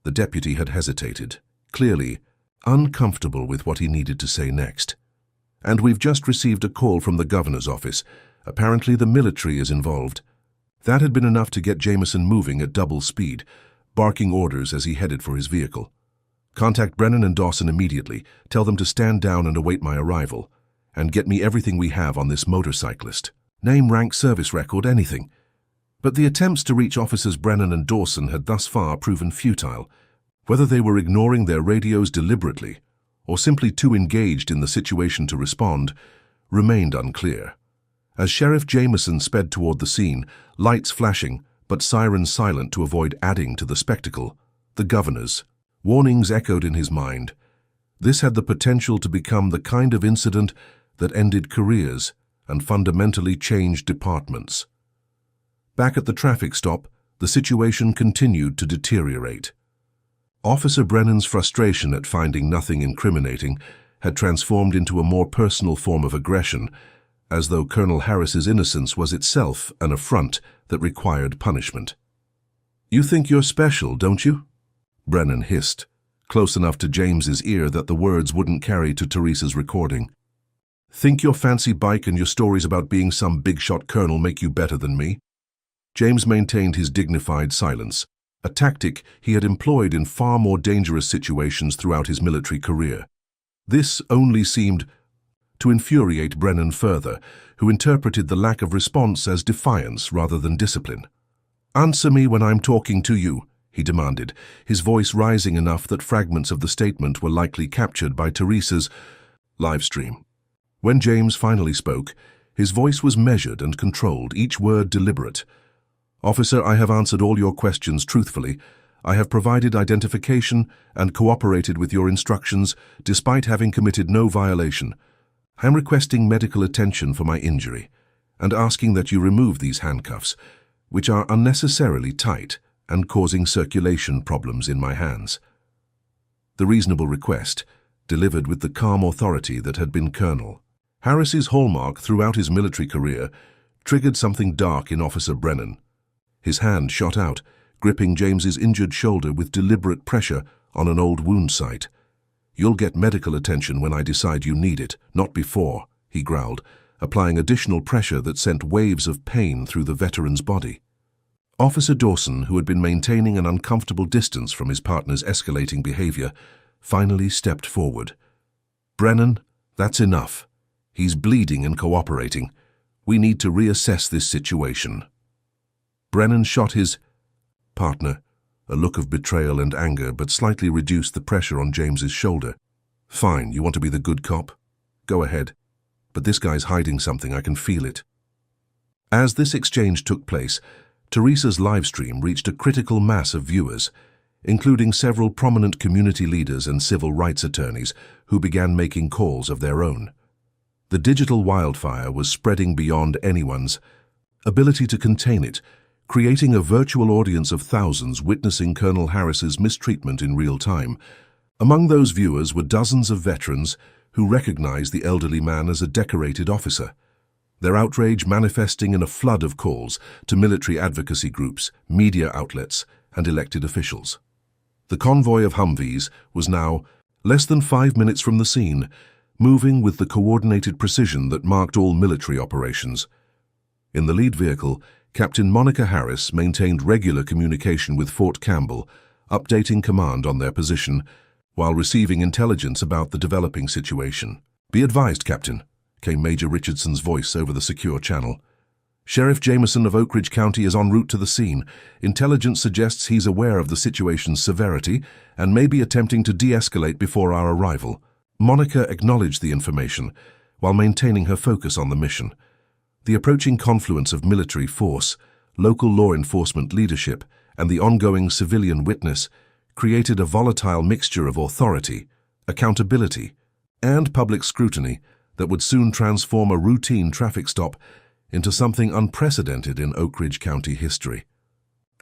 The deputy had hesitated, clearly uncomfortable with what he needed to say next. And we've just received a call from the governor's office. Apparently the military is involved. That had been enough to get Jameson moving at double speed, barking orders as he headed for his vehicle. Contact Brennan and Dawson immediately. Tell them to stand down and await my arrival. And get me everything we have on this motorcyclist. Name, rank, service record, anything. But the attempts to reach officers Brennan and Dawson had thus far proven futile. Whether they were ignoring their radios deliberately, or simply too engaged in the situation to respond, remained unclear. As Sheriff Jameson sped toward the scene, lights flashing, but sirens silent to avoid adding to the spectacle, the governor's warnings echoed in his mind. This had the potential to become the kind of incident that ended careers and fundamentally changed departments. Back at the traffic stop, the situation continued to deteriorate. Officer Brennan's frustration at finding nothing incriminating had transformed into a more personal form of aggression, as though Colonel Harris's innocence was itself an affront that required punishment. "You think you're special, don't you?" Brennan hissed, close enough to James's ear that the words wouldn't carry to Teresa's recording. "Think your fancy bike and your stories about being some big-shot colonel make you better than me?" James maintained his dignified silence, a tactic he had employed in far more dangerous situations throughout his military career. This only seemed to infuriate Brennan further, who interpreted the lack of response as defiance rather than discipline. "Answer me when I'm talking to you," he demanded, his voice rising enough that fragments of the statement were likely captured by Teresa's live stream. When James finally spoke, his voice was measured and controlled, each word deliberate. "Officer, I have answered all your questions truthfully. I have provided identification and cooperated with your instructions despite having committed no violation. I am requesting medical attention for my injury and asking that you remove these handcuffs, which are unnecessarily tight and causing circulation problems in my hands." The reasonable request, delivered with the calm authority that had been Colonel Harris's hallmark throughout his military career, triggered something dark in Officer Brennan. His hand shot out, gripping James's injured shoulder with deliberate pressure on an old wound site. "You'll get medical attention when I decide you need it, not before," he growled, applying additional pressure that sent waves of pain through the veteran's body. Officer Dawson, who had been maintaining an uncomfortable distance from his partner's escalating behavior, finally stepped forward. "Brennan, that's enough. He's bleeding and cooperating. We need to reassess this situation." Brennan shot his partner, a look of betrayal and anger, but slightly reduced the pressure on James's shoulder. "Fine, you want to be the good cop? Go ahead. But this guy's hiding something, I can feel it." As this exchange took place, Teresa's livestream reached a critical mass of viewers, including several prominent community leaders and civil rights attorneys who began making calls of their own. The digital wildfire was spreading beyond anyone's ability to contain it, creating a virtual audience of thousands witnessing Colonel Harris's mistreatment in real time. Among those viewers were dozens of veterans who recognized the elderly man as a decorated officer, their outrage manifesting in a flood of calls to military advocacy groups, media outlets, and elected officials. The convoy of Humvees was now less than 5 minutes from the scene, moving with the coordinated precision that marked all military operations. In the lead vehicle, Captain Monica Harris maintained regular communication with Fort Campbell, updating command on their position while receiving intelligence about the developing situation. "Be advised, Captain," came Major Richardson's voice over the secure channel. "Sheriff Jameson of Oak Ridge County is en route to the scene. Intelligence suggests he's aware of the situation's severity and may be attempting to de-escalate before our arrival." Monica acknowledged the information while maintaining her focus on the mission. The approaching confluence of military force, local law enforcement leadership, and the ongoing civilian witness created a volatile mixture of authority, accountability, and public scrutiny that would soon transform a routine traffic stop into something unprecedented in Oak Ridge County history.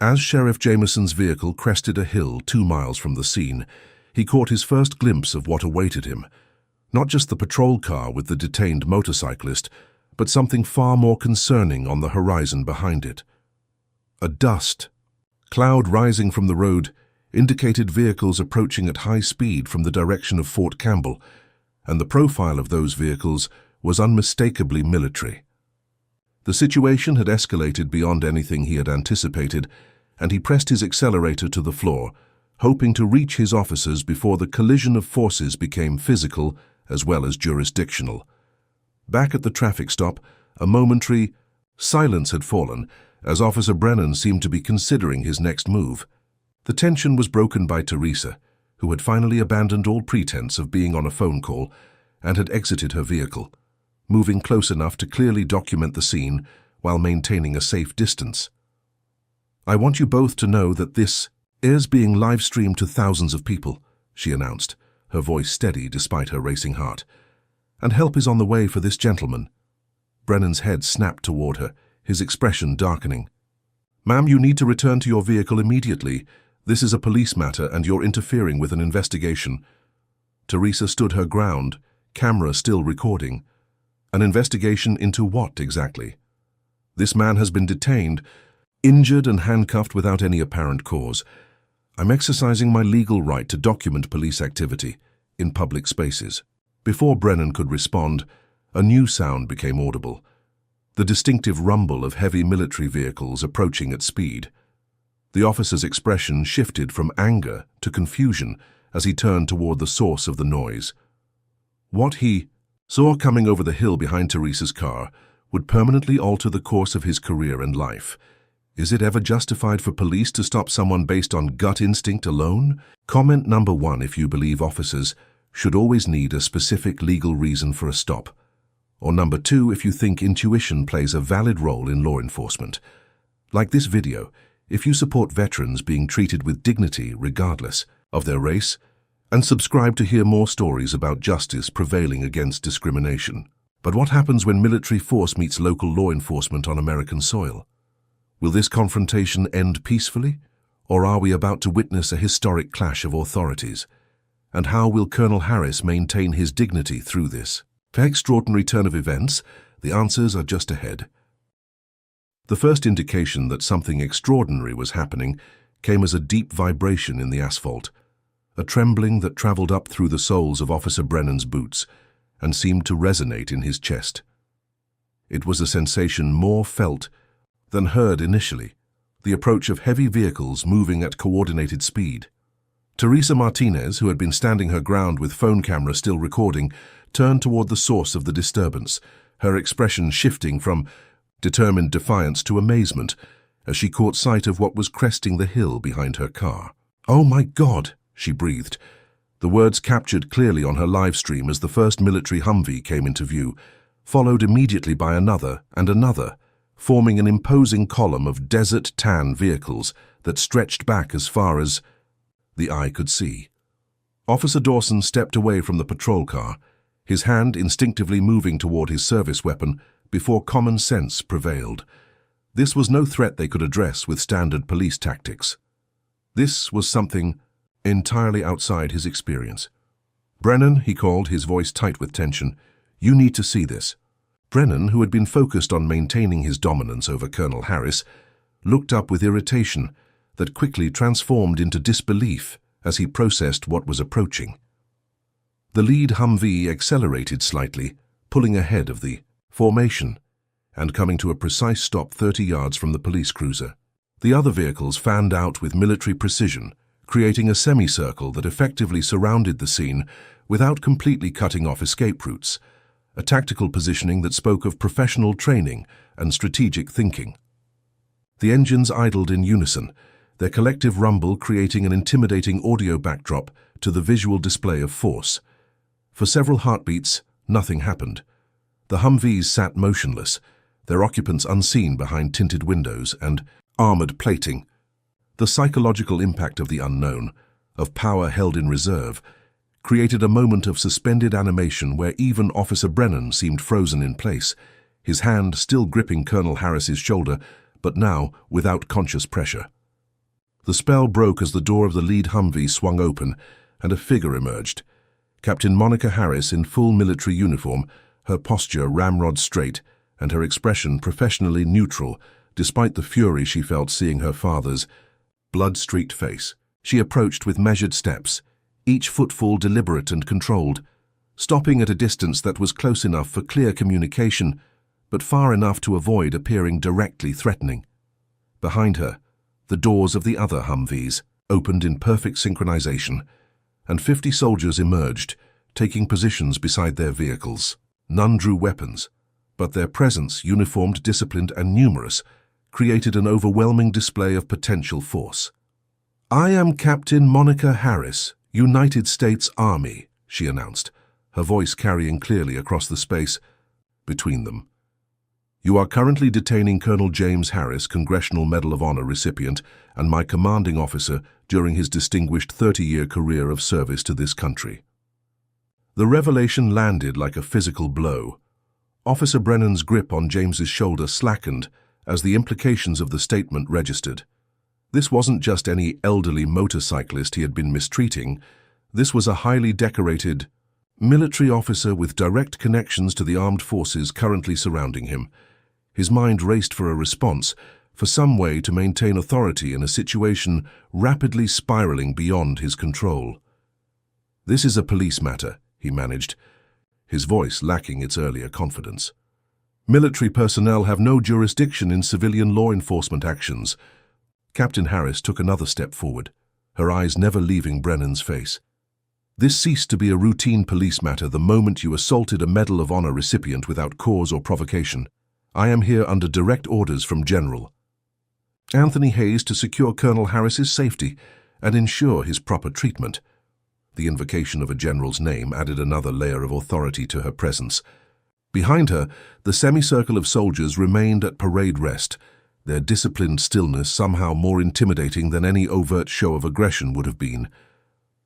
As Sheriff Jameson's vehicle crested a hill 2 miles from the scene, he caught his first glimpse of what awaited him. Not just the patrol car with the detained motorcyclist, but something far more concerning on the horizon behind it. A dust cloud rising from the road indicated vehicles approaching at high speed from the direction of Fort Campbell, and the profile of those vehicles was unmistakably military. The situation had escalated beyond anything he had anticipated, and he pressed his accelerator to the floor, hoping to reach his officers before the collision of forces became physical as well as jurisdictional. Back at the traffic stop, a momentary silence had fallen as Officer Brennan seemed to be considering his next move. The tension was broken by Teresa, who had finally abandoned all pretense of being on a phone call and had exited her vehicle, moving close enough to clearly document the scene while maintaining a safe distance. "I want you both to know that this is being live-streamed to thousands of people," she announced, her voice steady despite her racing heart. "And help is on the way for this gentleman." Brennan's head snapped toward her, his expression darkening. "Ma'am, you need to return to your vehicle immediately. This is a police matter and you're interfering with an investigation." Teresa stood her ground, camera still recording. "An investigation into what exactly?" "This man has been detained, injured and handcuffed without any apparent cause. I'm exercising my legal right to document police activity in public spaces." Before Brennan could respond, a new sound became audible, the distinctive rumble of heavy military vehicles approaching at speed. The officer's expression shifted from anger to confusion as he turned toward the source of the noise. What he saw coming over the hill behind Teresa's car would permanently alter the course of his career and life. Is it ever justified for police to stop someone based on gut instinct alone? Comment number 1 if you believe officers should always need a specific legal reason for a stop. Or number 2 if you think intuition plays a valid role in law enforcement. Like this video, if you support veterans being treated with dignity regardless of their race, and subscribe to hear more stories about justice prevailing against discrimination. But what happens when military force meets local law enforcement on American soil? Will this confrontation end peacefully, or are we about to witness a historic clash of authorities? And how will Colonel Harris maintain his dignity through this? For extraordinary turn of events, the answers are just ahead. The first indication that something extraordinary was happening came as a deep vibration in the asphalt, a trembling that traveled up through the soles of Officer Brennan's boots and seemed to resonate in his chest. It was a sensation more felt than heard initially, the approach of heavy vehicles moving at coordinated speed. Teresa Martinez, who had been standing her ground with phone camera still recording, turned toward the source of the disturbance, her expression shifting from determined defiance to amazement as she caught sight of what was cresting the hill behind her car. "Oh my God!" she breathed. The words captured clearly on her live stream as the first military Humvee came into view, followed immediately by another and another, forming an imposing column of desert tan vehicles that stretched back as far as the eye could see. Officer Dawson stepped away from the patrol car, his hand instinctively moving toward his service weapon before common sense prevailed. This was no threat they could address with standard police tactics. This was something entirely outside his experience. "Brennan," he called, his voice tight with tension, "you need to see this." Brennan, who had been focused on maintaining his dominance over Colonel Harris, looked up with irritation that quickly transformed into disbelief as he processed what was approaching. The lead Humvee accelerated slightly, pulling ahead of the formation. and coming to a precise stop 30 yards from the police cruiser. The other vehicles fanned out with military precision, creating a semicircle that effectively surrounded the scene without completely cutting off escape routes, a tactical positioning that spoke of professional training and strategic thinking. The engines idled in unison, their collective rumble creating an intimidating audio backdrop to the visual display of force. For several heartbeats, nothing happened. The Humvees sat motionless, their occupants unseen behind tinted windows and armored plating. The psychological impact of the unknown, of power held in reserve, created a moment of suspended animation where even Officer Brennan seemed frozen in place, his hand still gripping Colonel Harris's shoulder, but now without conscious pressure. The spell broke as the door of the lead Humvee swung open and a figure emerged. Captain Monica Harris in full military uniform, her posture ramrod straight and her expression professionally neutral, despite the fury she felt seeing her father's blood-streaked face. She approached with measured steps, each footfall deliberate and controlled, stopping at a distance that was close enough for clear communication, but far enough to avoid appearing directly threatening. Behind her, the doors of the other Humvees opened in perfect synchronization, and 50 soldiers emerged, taking positions beside their vehicles. None drew weapons, but their presence, uniformed, disciplined, and numerous, created an overwhelming display of potential force. "I am Captain Monica Harris, United States Army," she announced, her voice carrying clearly across the space between them. "You are currently detaining Colonel James Harris, Congressional Medal of Honor recipient and my commanding officer during his distinguished 30-year career of service to this country." The revelation landed like a physical blow. Officer Brennan's grip on James's shoulder slackened as the implications of the statement registered. This wasn't just any elderly motorcyclist he had been mistreating. This was a highly decorated military officer with direct connections to the armed forces currently surrounding him. His mind raced for a response, for some way to maintain authority in a situation rapidly spiraling beyond his control. "This is a police matter," he managed, his voice lacking its earlier confidence. "Military personnel have no jurisdiction in civilian law enforcement actions." Captain Harris took another step forward, her eyes never leaving Brennan's face. "This ceased to be a routine police matter the moment you assaulted a Medal of Honor recipient without cause or provocation. I am here under direct orders from General Anthony Hayes to secure Colonel Harris's safety and ensure his proper treatment." The invocation of a general's name added another layer of authority to her presence. Behind her, the semicircle of soldiers remained at parade rest, their disciplined stillness somehow more intimidating than any overt show of aggression would have been.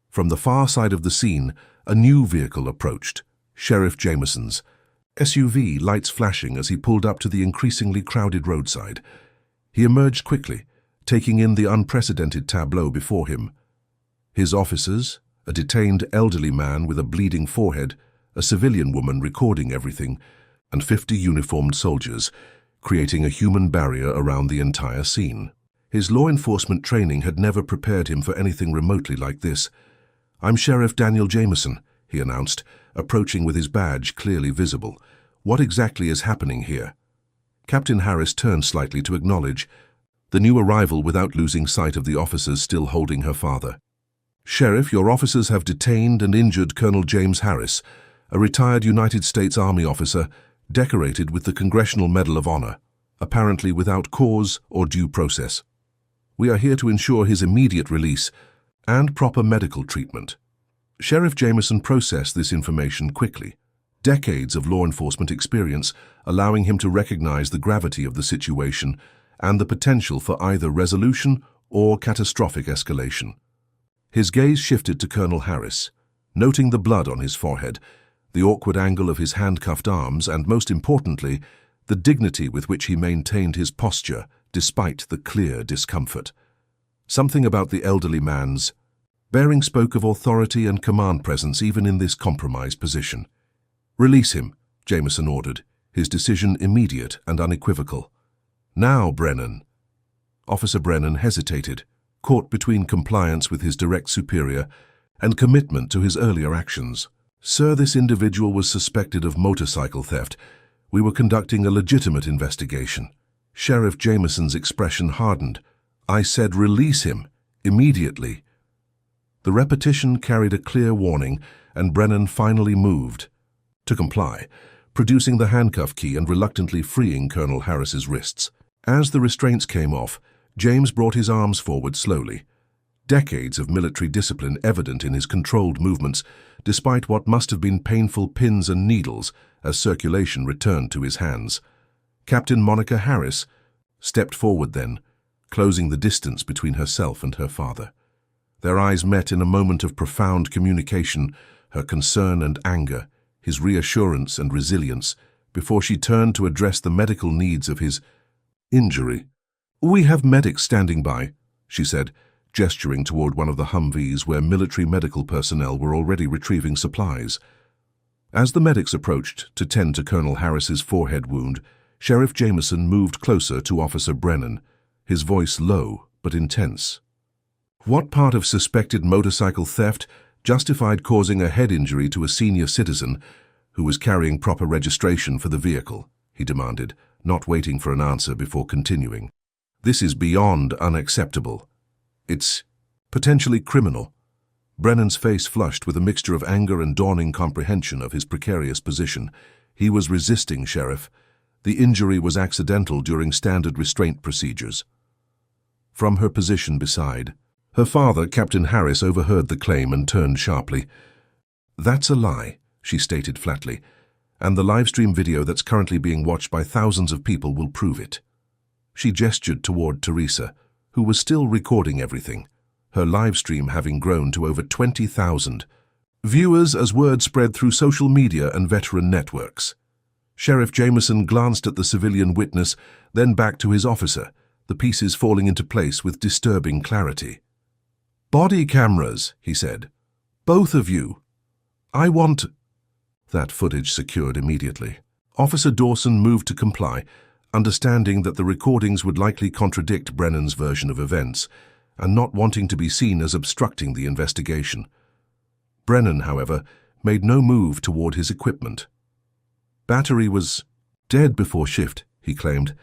From the far side of the scene, a new vehicle approached, Sheriff Jameson's SUV, lights flashing as he pulled up to the increasingly crowded roadside. He emerged quickly, taking in the unprecedented tableau before him. His officers, a detained elderly man with a bleeding forehead, a civilian woman recording everything, and 50 uniformed soldiers, creating a human barrier around the entire scene. His law enforcement training had never prepared him for anything remotely like this. "I'm Sheriff Daniel Jameson," he announced, approaching with his badge clearly visible. "What exactly is happening here?" Captain Harris turned slightly to acknowledge the new arrival without losing sight of the officers still holding her father. "Sheriff, your officers have detained and injured Colonel James Harris, a retired United States Army officer decorated with the Congressional Medal of Honor, apparently without cause or due process. We are here to ensure his immediate release and proper medical treatment." Sheriff Jameson processed this information quickly, decades of law enforcement experience allowing him to recognize the gravity of the situation and the potential for either resolution or catastrophic escalation. His gaze shifted to Colonel Harris, noting the blood on his forehead, the awkward angle of his handcuffed arms, and most importantly, the dignity with which he maintained his posture despite the clear discomfort. Something about the elderly man's bearing spoke of authority and command presence even in this compromised position. "Release him," Jameson ordered, his decision immediate and unequivocal. "Now, Brennan." Officer Brennan hesitated, caught between compliance with his direct superior and commitment to his earlier actions. "Sir, this individual was suspected of motorcycle theft. We were conducting a legitimate investigation. Sheriff Jameson's expression hardened. I said, "Release him, immediately." The repetition carried a clear warning, and Brennan finally moved to comply, producing the handcuff key and reluctantly freeing Colonel Harris's wrists. As the restraints came off, James brought his arms forward slowly. Decades of military discipline evident in his controlled movements, despite what must have been painful pins and needles as circulation returned to his hands. Captain Monica Harris stepped forward then, closing the distance between herself and her father. Their eyes met in a moment of profound communication, her concern and anger, his reassurance and resilience, before she turned to address the medical needs of his injury. "We have medics standing by," she said, gesturing toward one of the Humvees where military medical personnel were already retrieving supplies. As the medics approached to tend to Colonel Harris's forehead wound, Sheriff Jameson moved closer to Officer Brennan, his voice low but intense. "What part of suspected motorcycle theft justified causing a head injury to a senior citizen who was carrying proper registration for the vehicle?" he demanded, not waiting for an answer before continuing. "This is beyond unacceptable. It's potentially criminal." Brennan's face flushed with a mixture of anger and dawning comprehension of his precarious position. He was resisting, Sheriff. The injury was accidental during standard restraint procedures. From her position beside, her father, Captain Harris, overheard the claim and turned sharply. "That's a lie," she stated flatly, "and the livestream video that's currently being watched by thousands of people will prove it." She gestured toward Teresa, who was still recording everything, her livestream having grown to over 20,000 viewers as word spread through social media and veteran networks. Sheriff Jameson glanced at the civilian witness, then back to his officer, the pieces falling into place with disturbing clarity. "Body cameras," he said. "Both of you. I want—" That footage secured immediately. Officer Dawson moved to comply, understanding that the recordings would likely contradict Brennan's version of events, and not wanting to be seen as obstructing the investigation. Brennan, however, made no move toward his equipment. "Battery was dead before shift," he claimed,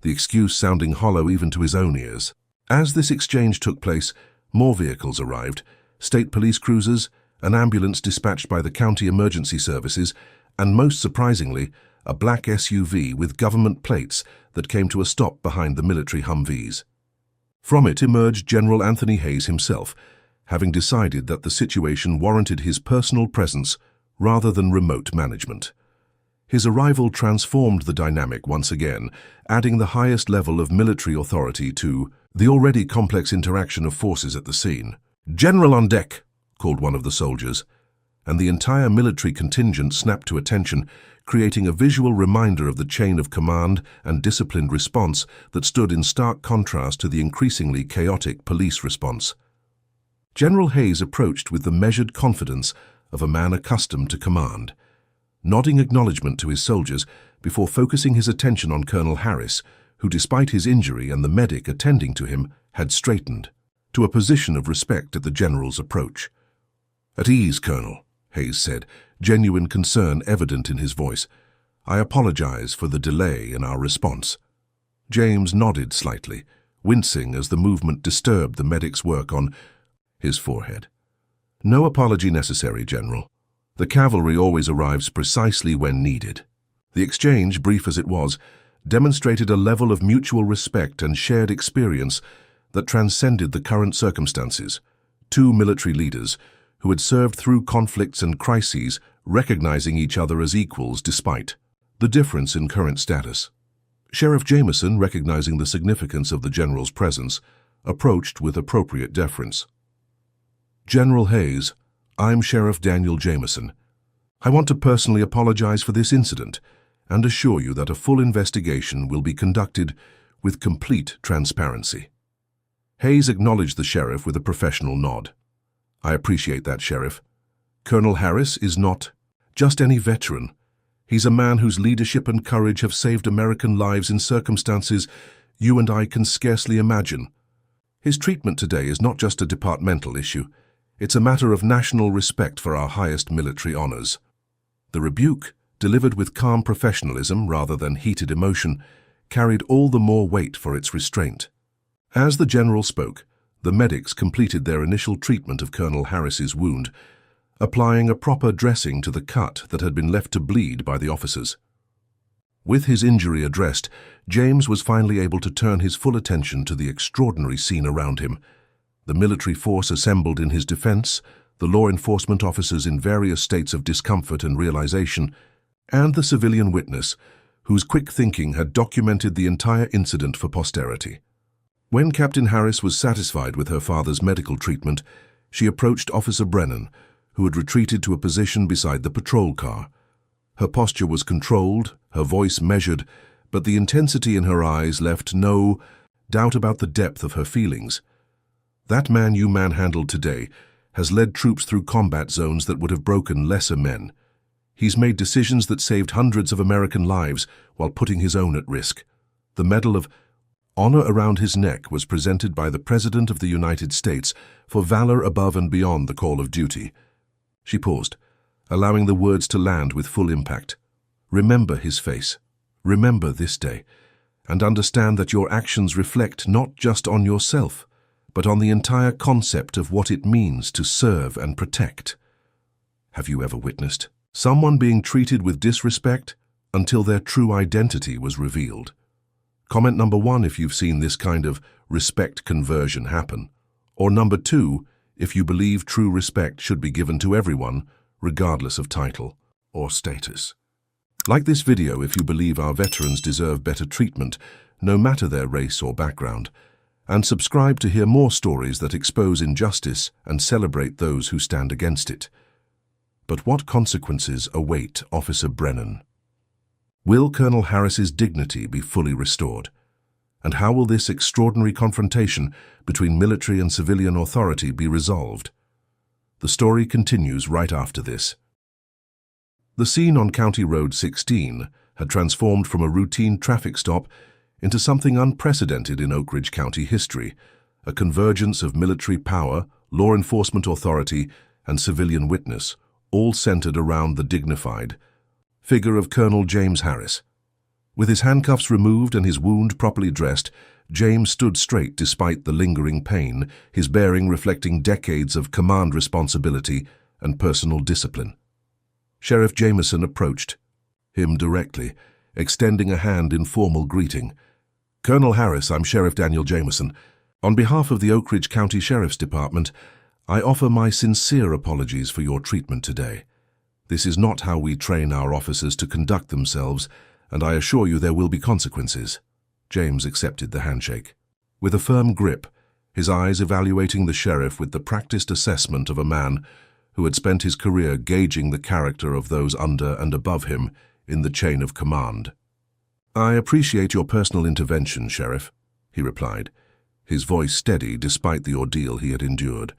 the excuse sounding hollow even to his own ears. As this exchange took place, more vehicles arrived, state police cruisers, an ambulance dispatched by the county emergency services, and most surprisingly, a black SUV with government plates that came to a stop behind the military Humvees. From it emerged General Anthony Hayes himself, having decided that the situation warranted his personal presence rather than remote management. His arrival transformed the dynamic once again, adding the highest level of military authority to the already complex interaction of forces at the scene. "General on deck," called one of the soldiers, and the entire military contingent snapped to attention, creating a visual reminder of the chain of command and disciplined response that stood in stark contrast to the increasingly chaotic police response. General Hayes approached with the measured confidence of a man accustomed to command, nodding acknowledgement to his soldiers before focusing his attention on Colonel Harris, who, despite his injury and the medic attending to him, had straightened to a position of respect at the general's approach. "At ease, Colonel," Hayes said, genuine concern evident in his voice. "I apologize for the delay in our response." James nodded slightly, wincing as the movement disturbed the medic's work on his forehead. "No apology necessary, General. The cavalry always arrives precisely when needed." The exchange, brief as it was, demonstrated a level of mutual respect and shared experience that transcended the current circumstances. Two military leaders, who had served through conflicts and crises, recognizing each other as equals despite the difference in current status. Sheriff Jameson, recognizing the significance of the general's presence, approached with appropriate deference. "General Hayes, I'm Sheriff Daniel Jameson. I want to personally apologize for this incident and assure you that a full investigation will be conducted with complete transparency." Hayes acknowledged the sheriff with a professional nod. "I appreciate that, Sheriff. Colonel Harris is not just any veteran. He's a man whose leadership and courage have saved American lives in circumstances you and I can scarcely imagine. His treatment today is not just a departmental issue. It's a matter of national respect for our highest military honors." The rebuke delivered with calm professionalism rather than heated emotion, carried all the more weight for its restraint. As the general spoke, the medics completed their initial treatment of Colonel Harris's wound, applying a proper dressing to the cut that had been left to bleed by the officers. With his injury addressed, James was finally able to turn his full attention to the extraordinary scene around him. The military force assembled in his defense, the law enforcement officers in various states of discomfort and realization, and the civilian witness, whose quick thinking had documented the entire incident for posterity. When Captain Harris was satisfied with her father's medical treatment, she approached Officer Brennan, who had retreated to a position beside the patrol car. Her posture was controlled, her voice measured, but the intensity in her eyes left no doubt about the depth of her feelings. That man you manhandled today has led troops through combat zones that would have broken lesser men. He's made decisions that saved hundreds of American lives while putting his own at risk. The Medal of Honor around his neck was presented by the President of the United States for valor above and beyond the call of duty. She paused, allowing the words to land with full impact. Remember his face. Remember this day, and understand that your actions reflect not just on yourself, but on the entire concept of what it means to serve and protect. Have you ever witnessed someone being treated with disrespect until their true identity was revealed? Comment number 1 if you've seen this kind of respect conversion happen, or number 2 if you believe true respect should be given to everyone, regardless of title or status. Like this video if you believe our veterans deserve better treatment, no matter their race or background, and subscribe to hear more stories that expose injustice and celebrate those who stand against it. But what consequences await Officer Brennan? Will Colonel Harris's dignity be fully restored? And how will this extraordinary confrontation between military and civilian authority be resolved? The story continues right after this. The scene on County Road 16 had transformed from a routine traffic stop into something unprecedented in Oak Ridge County history, a convergence of military power, law enforcement authority, and civilian witness, all centered around the dignified figure of Colonel James Harris. With his handcuffs removed and his wound properly dressed, James stood straight despite the lingering pain, his bearing reflecting decades of command responsibility and personal discipline. Sheriff Jameson approached him directly, extending a hand in formal greeting. "Colonel Harris, I'm Sheriff Daniel Jameson. On behalf of the Oak Ridge County Sheriff's Department, I offer my sincere apologies for your treatment today. This is not how we train our officers to conduct themselves, and I assure you there will be consequences." James accepted the handshake. With a firm grip, his eyes evaluating the sheriff with the practiced assessment of a man who had spent his career gauging the character of those under and above him in the chain of command. "I appreciate your personal intervention, Sheriff," he replied, his voice steady despite the ordeal he had endured.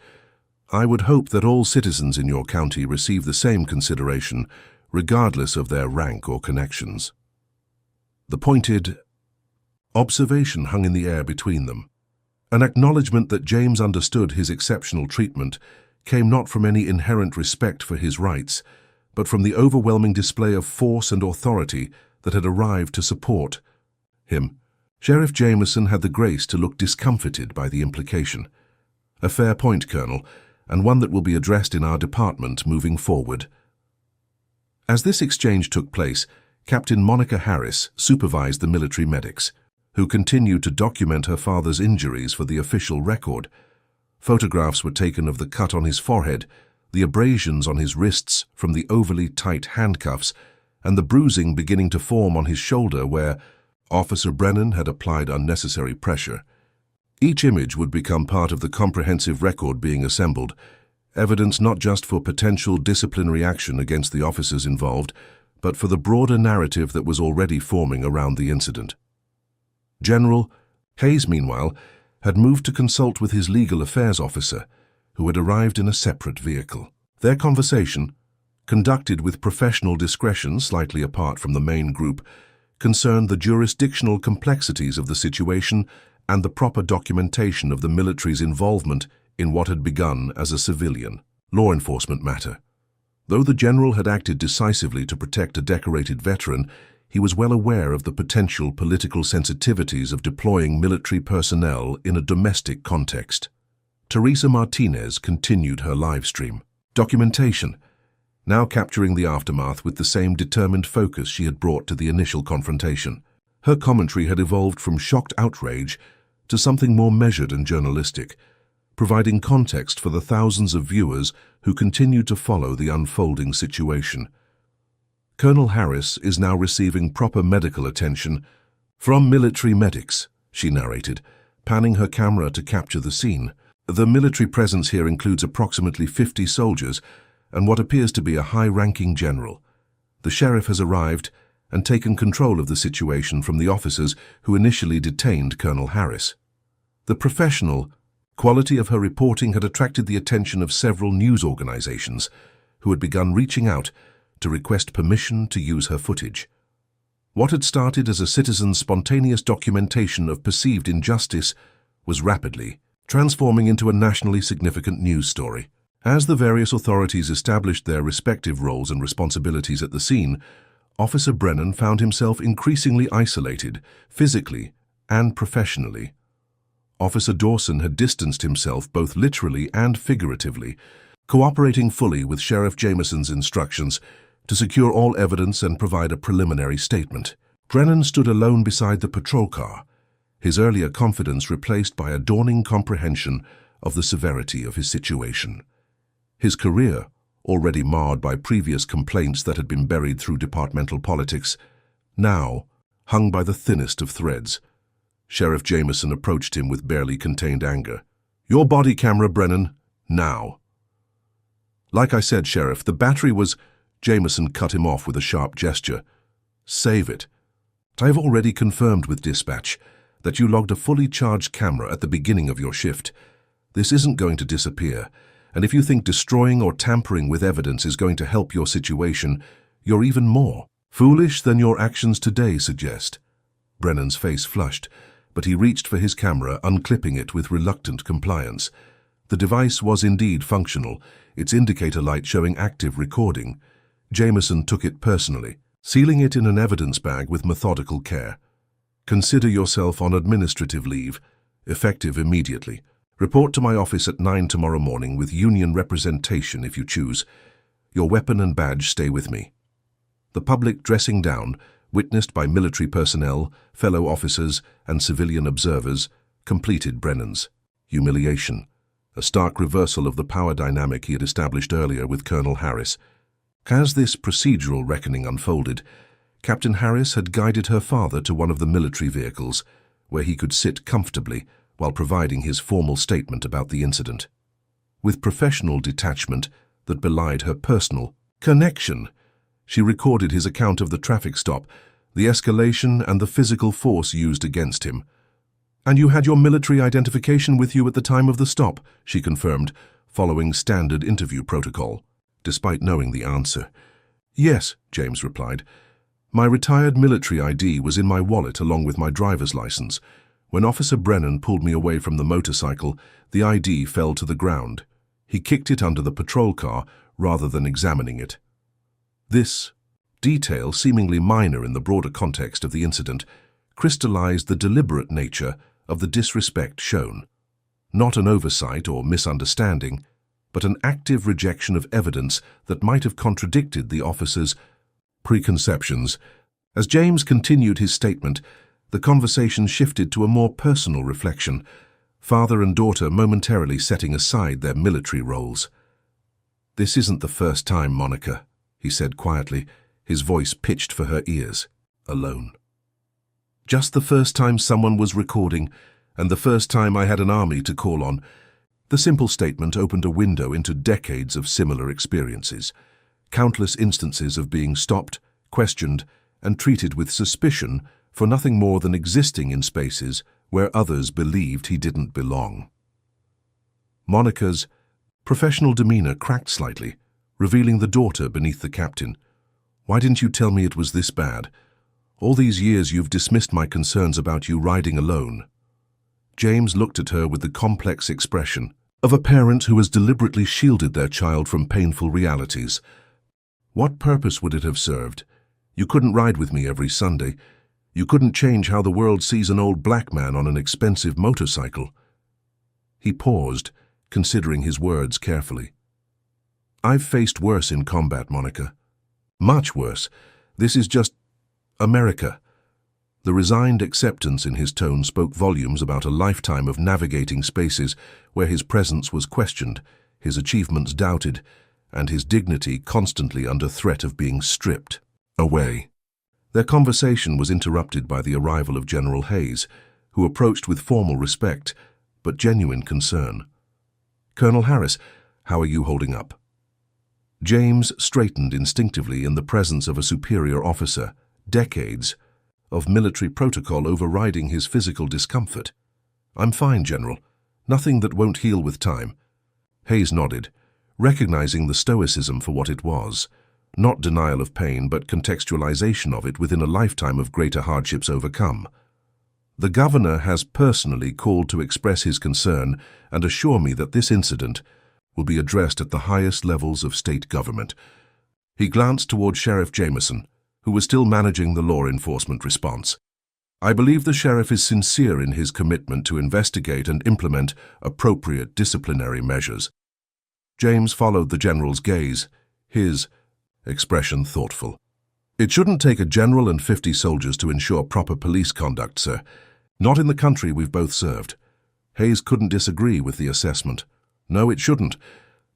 "I would hope that all citizens in your county receive the same consideration, regardless of their rank or connections." The pointed observation hung in the air between them. An acknowledgement that James understood his exceptional treatment came not from any inherent respect for his rights, but from the overwhelming display of force and authority that had arrived to support him. Sheriff Jameson had the grace to look discomfited by the implication. "A fair point, Colonel, and one that will be addressed in our department moving forward." As this exchange took place, Captain Monica Harris supervised the military medics, who continued to document her father's injuries for the official record. Photographs were taken of the cut on his forehead, the abrasions on his wrists from the overly tight handcuffs, and the bruising beginning to form on his shoulder where Officer Brennan had applied unnecessary pressure. Each image would become part of the comprehensive record being assembled, evidence not just for potential disciplinary action against the officers involved, but for the broader narrative that was already forming around the incident. General Hayes, meanwhile, had moved to consult with his legal affairs officer, who had arrived in a separate vehicle. Their conversation, conducted with professional discretion slightly apart from the main group, concerned the jurisdictional complexities of the situation and the proper documentation of the military's involvement in what had begun as a civilian law enforcement matter. Though the general had acted decisively to protect a decorated veteran, he was well aware of the potential political sensitivities of deploying military personnel in a domestic context. Teresa Martinez continued her live stream. Documentation, now capturing the aftermath with the same determined focus she had brought to the initial confrontation. Her commentary had evolved from shocked outrage to something more measured and journalistic, providing context for the thousands of viewers who continued to follow the unfolding situation. Colonel Harris is now receiving proper medical attention from military medics, she narrated, panning her camera to capture the scene. The military presence here includes approximately 50 soldiers and what appears to be a high-ranking general. The sheriff has arrived and taken control of the situation from the officers who initially detained Colonel Harris. The professional quality of her reporting had attracted the attention of several news organizations who had begun reaching out to request permission to use her footage. What had started as a citizen's spontaneous documentation of perceived injustice was rapidly transforming into a nationally significant news story. As the various authorities established their respective roles and responsibilities at the scene, Officer Brennan found himself increasingly isolated, physically and professionally. Officer Dawson had distanced himself both literally and figuratively, cooperating fully with Sheriff Jameson's instructions to secure all evidence and provide a preliminary statement. Brennan stood alone beside the patrol car, his earlier confidence replaced by a dawning comprehension of the severity of his situation. His career, already marred by previous complaints that had been buried through departmental politics, now hung by the thinnest of threads. Sheriff Jameson approached him with barely contained anger. "Your body camera, Brennan, now." "Like I said, Sheriff, the battery was—" Jameson cut him off with a sharp gesture. "Save it. I have already confirmed with dispatch that you logged a fully charged camera at the beginning of your shift. This isn't going to disappear, and if you think destroying or tampering with evidence is going to help your situation, you're even more foolish than your actions today suggest." Brennan's face flushed, but he reached for his camera, unclipping it with reluctant compliance. The device was indeed functional, its indicator light showing active recording. Jameson took it personally, sealing it in an evidence bag with methodical care. "Consider yourself on administrative leave, effective immediately. Report to my office at 9 tomorrow morning with union representation if you choose. Your weapon and badge stay with me." The public dressing down, witnessed by military personnel, fellow officers, and civilian observers, completed Brennan's humiliation, a stark reversal of the power dynamic he had established earlier with Colonel Harris. As this procedural reckoning unfolded, Captain Harris had guided her father to one of the military vehicles, where he could sit comfortably while providing his formal statement about the incident. With professional detachment that belied her personal connection, she recorded his account of the traffic stop, the escalation, and the physical force used against him. "And you had your military identification with you at the time of the stop," she confirmed, following standard interview protocol, despite knowing the answer. "Yes," James replied. "My retired military ID was in my wallet along with my driver's license. When Officer Brennan pulled me away from the motorcycle, the ID fell to the ground. He kicked it under the patrol car rather than examining it." This detail, seemingly minor in the broader context of the incident, crystallized the deliberate nature of the disrespect shown. Not an oversight or misunderstanding, but an active rejection of evidence that might have contradicted the officer's preconceptions. As James continued his statement, the conversation shifted to a more personal reflection, father and daughter momentarily setting aside their military roles. "This isn't the first time, Monica," he said quietly, his voice pitched for her ears, alone. "Just the first time someone was recording, and the first time I had an army to call on." The simple statement opened a window into decades of similar experiences, countless instances of being stopped, questioned, and treated with suspicion for nothing more than existing in spaces where others believed he didn't belong. Monica's professional demeanor cracked slightly, revealing the daughter beneath the captain. "Why didn't you tell me it was this bad? All these years you've dismissed my concerns about you riding alone." James looked at her with the complex expression of a parent who has deliberately shielded their child from painful realities. What purpose would it have served? You couldn't ride with me every Sunday. You couldn't change how the world sees an old black man on an expensive motorcycle. He paused, considering his words carefully. I've faced worse in combat, Monica. Much worse. This is just America. The resigned acceptance in his tone spoke volumes about a lifetime of navigating spaces where his presence was questioned, his achievements doubted, and his dignity constantly under threat of being stripped away. Their conversation was interrupted by the arrival of General Hayes, who approached with formal respect, but genuine concern. Colonel Harris, how are you holding up? James straightened instinctively in the presence of a superior officer, decades of military protocol overriding his physical discomfort. I'm fine, General. Nothing that won't heal with time. Hayes nodded, recognizing the stoicism for what it was. Not denial of pain, but contextualization of it within a lifetime of greater hardships overcome. The governor has personally called to express his concern and assure me that this incident will be addressed at the highest levels of state government. He glanced toward Sheriff Jameson, who was still managing the law enforcement response. I believe the sheriff is sincere in his commitment to investigate and implement appropriate disciplinary measures. James followed the general's gaze, his expression thoughtful. It shouldn't take a general and 50 soldiers to ensure proper police conduct, sir. Not in the country we've both served. Hayes couldn't disagree with the assessment. No, it shouldn't.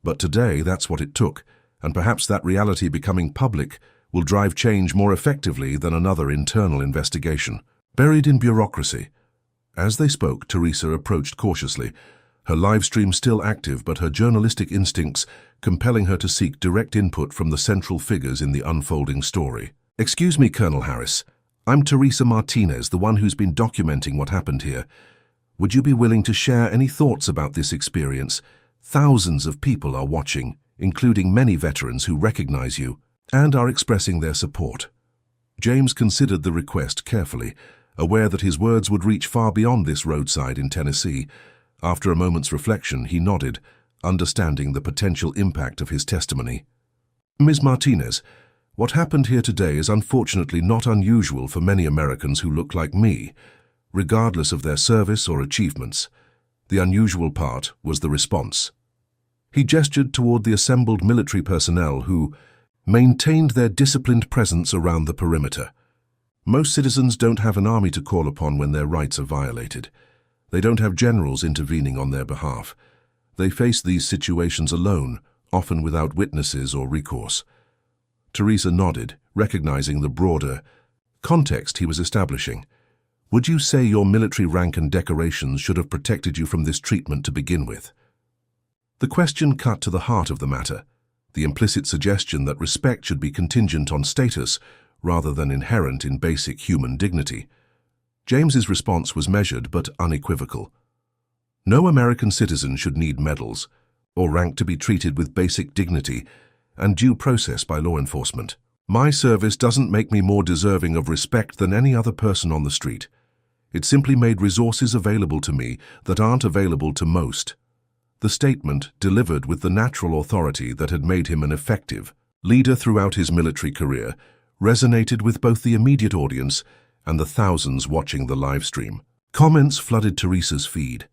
But today, that's what it took, and perhaps that reality becoming public will drive change more effectively than another internal investigation. Buried in bureaucracy. As they spoke, Teresa approached cautiously, her live stream still active but her journalistic instincts compelling her to seek direct input from the central figures in the unfolding story. Excuse me, Colonel Harris. I'm Teresa Martinez, the one who's been documenting what happened here. Would you be willing to share any thoughts about this experience? Thousands of people are watching, including many veterans who recognize you and are expressing their support. James considered the request carefully, aware that his words would reach far beyond this roadside in Tennessee. After a moment's reflection, he nodded, understanding the potential impact of his testimony. Ms. Martinez, what happened here today is unfortunately not unusual for many Americans who look like me, regardless of their service or achievements. The unusual part was the response. He gestured toward the assembled military personnel who maintained their disciplined presence around the perimeter. Most citizens don't have an army to call upon when their rights are violated. They don't have generals intervening on their behalf. They face these situations alone, often without witnesses or recourse. Teresa nodded, recognizing the broader context he was establishing. Would you say your military rank and decorations should have protected you from this treatment to begin with? The question cut to the heart of the matter, the implicit suggestion that respect should be contingent on status rather than inherent in basic human dignity. James's response was measured but unequivocal. No American citizen should need medals or rank to be treated with basic dignity and due process by law enforcement. My service doesn't make me more deserving of respect than any other person on the street. It simply made resources available to me that aren't available to most. The statement, delivered with the natural authority that had made him an effective leader throughout his military career, resonated with both the immediate audience and the thousands watching the live stream. Comments flooded Teresa's feed,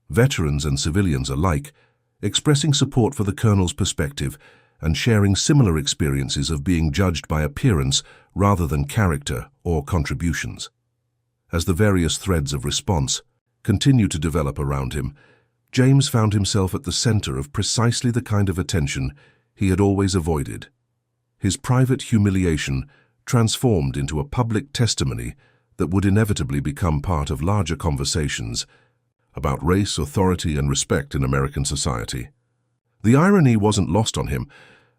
veterans and civilians alike, expressing support for the colonel's perspective and sharing similar experiences of being judged by appearance rather than character or contributions. As the various threads of response continued to develop around him, James found himself at the center of precisely the kind of attention he had always avoided. His private humiliation transformed into a public testimony that would inevitably become part of larger conversations about race, authority, and respect in American society. The irony wasn't lost on him.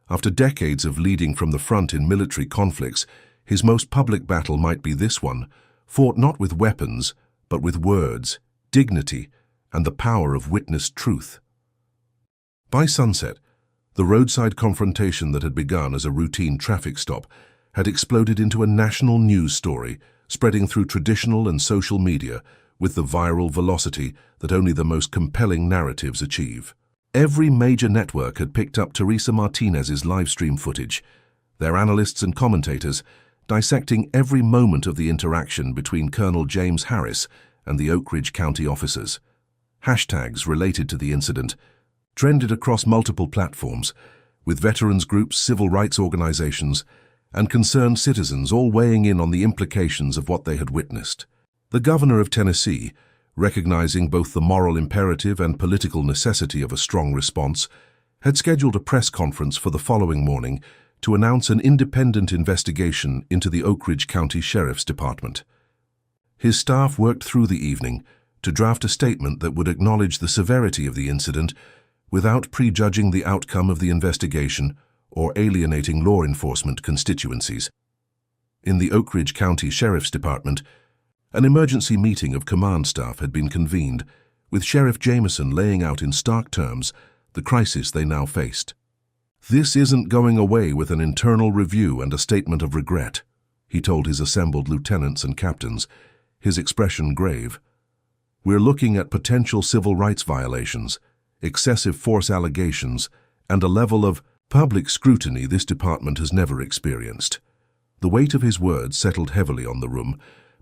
After decades of leading from the front in military conflicts, his most public battle might be this one, fought not with weapons, but with words, dignity, and the power of witnessed truth. By sunset, the roadside confrontation that had begun as a routine traffic stop had exploded into a national news story, spreading through traditional and social media with the viral velocity that only the most compelling narratives achieve. Every major network had picked up Teresa Martinez's live stream footage. their analysts and commentators dissecting every moment of the interaction between Colonel James Harris and the Oak Ridge County officers. Hashtags related to the incident trended across multiple platforms, with veterans groups, civil rights organizations, and concerned citizens all weighing in on the implications of what they had witnessed. The governor of Tennessee, recognizing both the moral imperative and political necessity of a strong response, had scheduled a press conference for the following morning to announce an independent investigation into the Oak Ridge County Sheriff's Department. His staff worked through the evening to draft a statement that would acknowledge the severity of the incident without prejudging the outcome of the investigation or alienating law enforcement constituencies. In the Oak Ridge County Sheriff's Department, an emergency meeting of command staff had been convened, with Sheriff Jameson laying out in stark terms the crisis they now faced. "This isn't going away with an internal review and a statement of regret," he told his assembled lieutenants and captains, his expression grave. "We're looking at potential civil rights violations, excessive force allegations, and a level of public scrutiny this department has never experienced." The weight of his words settled heavily on the room,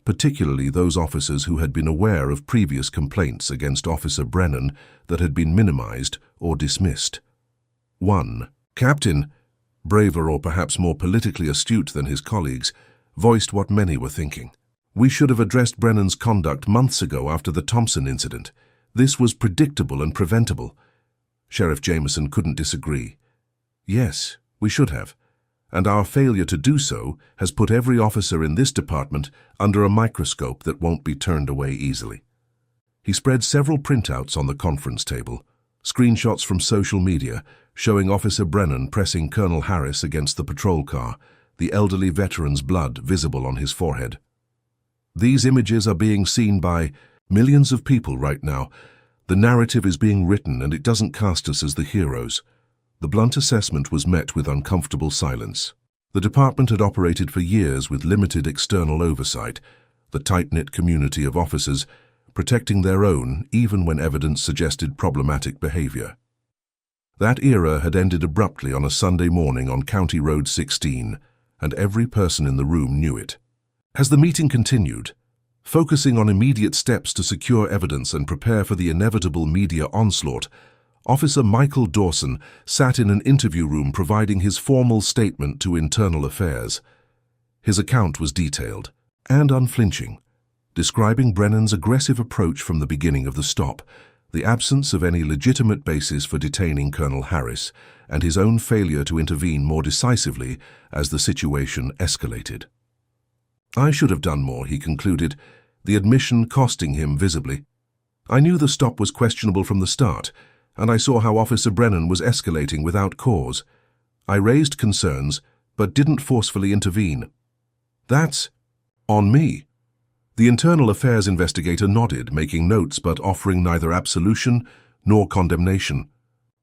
particularly those officers who had been aware of previous complaints against Officer Brennan that had been minimized or dismissed. One captain, braver or perhaps more politically astute than his colleagues, voiced what many were thinking. "We should have addressed Brennan's conduct months ago after the Thompson incident. This was predictable and preventable." Sheriff Jameson couldn't disagree. "Yes, we should have. And our failure to do so has put every officer in this department under a microscope that won't be turned away easily." He spread several printouts on the conference table, screenshots from social media showing Officer Brennan pressing Colonel Harris against the patrol car, the elderly veteran's blood visible on his forehead. "These images are being seen by millions of people right now. The narrative is being written and it doesn't cast us as the heroes." The blunt assessment was met with uncomfortable silence. The department had operated for years with limited external oversight, the tight-knit community of officers protecting their own even when evidence suggested problematic behavior. That era had ended abruptly on a Sunday morning on County Road 16, and every person in the room knew it. As the meeting continued, focusing on immediate steps to secure evidence and prepare for the inevitable media onslaught, Officer Michael Dawson sat in an interview room providing his formal statement to Internal Affairs. His account was detailed and unflinching, describing Brennan's aggressive approach from the beginning of the stop, the absence of any legitimate basis for detaining Colonel Harris, and his own failure to intervene more decisively as the situation escalated. "I should have done more," he concluded, the admission costing him visibly. "I knew the stop was questionable from the start, and I saw how Officer Brennan was escalating without cause. I raised concerns, but didn't forcefully intervene. That's on me." The Internal Affairs investigator nodded, making notes but offering neither absolution nor condemnation.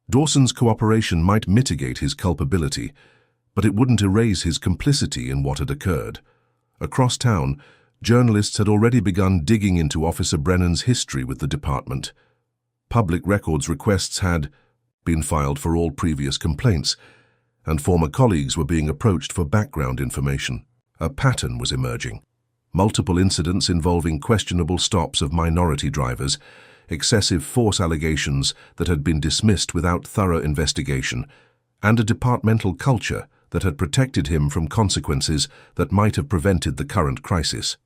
Dawson's cooperation might mitigate his culpability, but it wouldn't erase his complicity in what had occurred. Across town, journalists had already begun digging into Officer Brennan's history with the department. Public records requests had been filed for all previous complaints, and former colleagues were being approached for background information. A pattern was emerging. Multiple incidents involving questionable stops of minority drivers, excessive force allegations that had been dismissed without thorough investigation, and a departmental culture that had protected him from consequences that might have prevented the current crisis.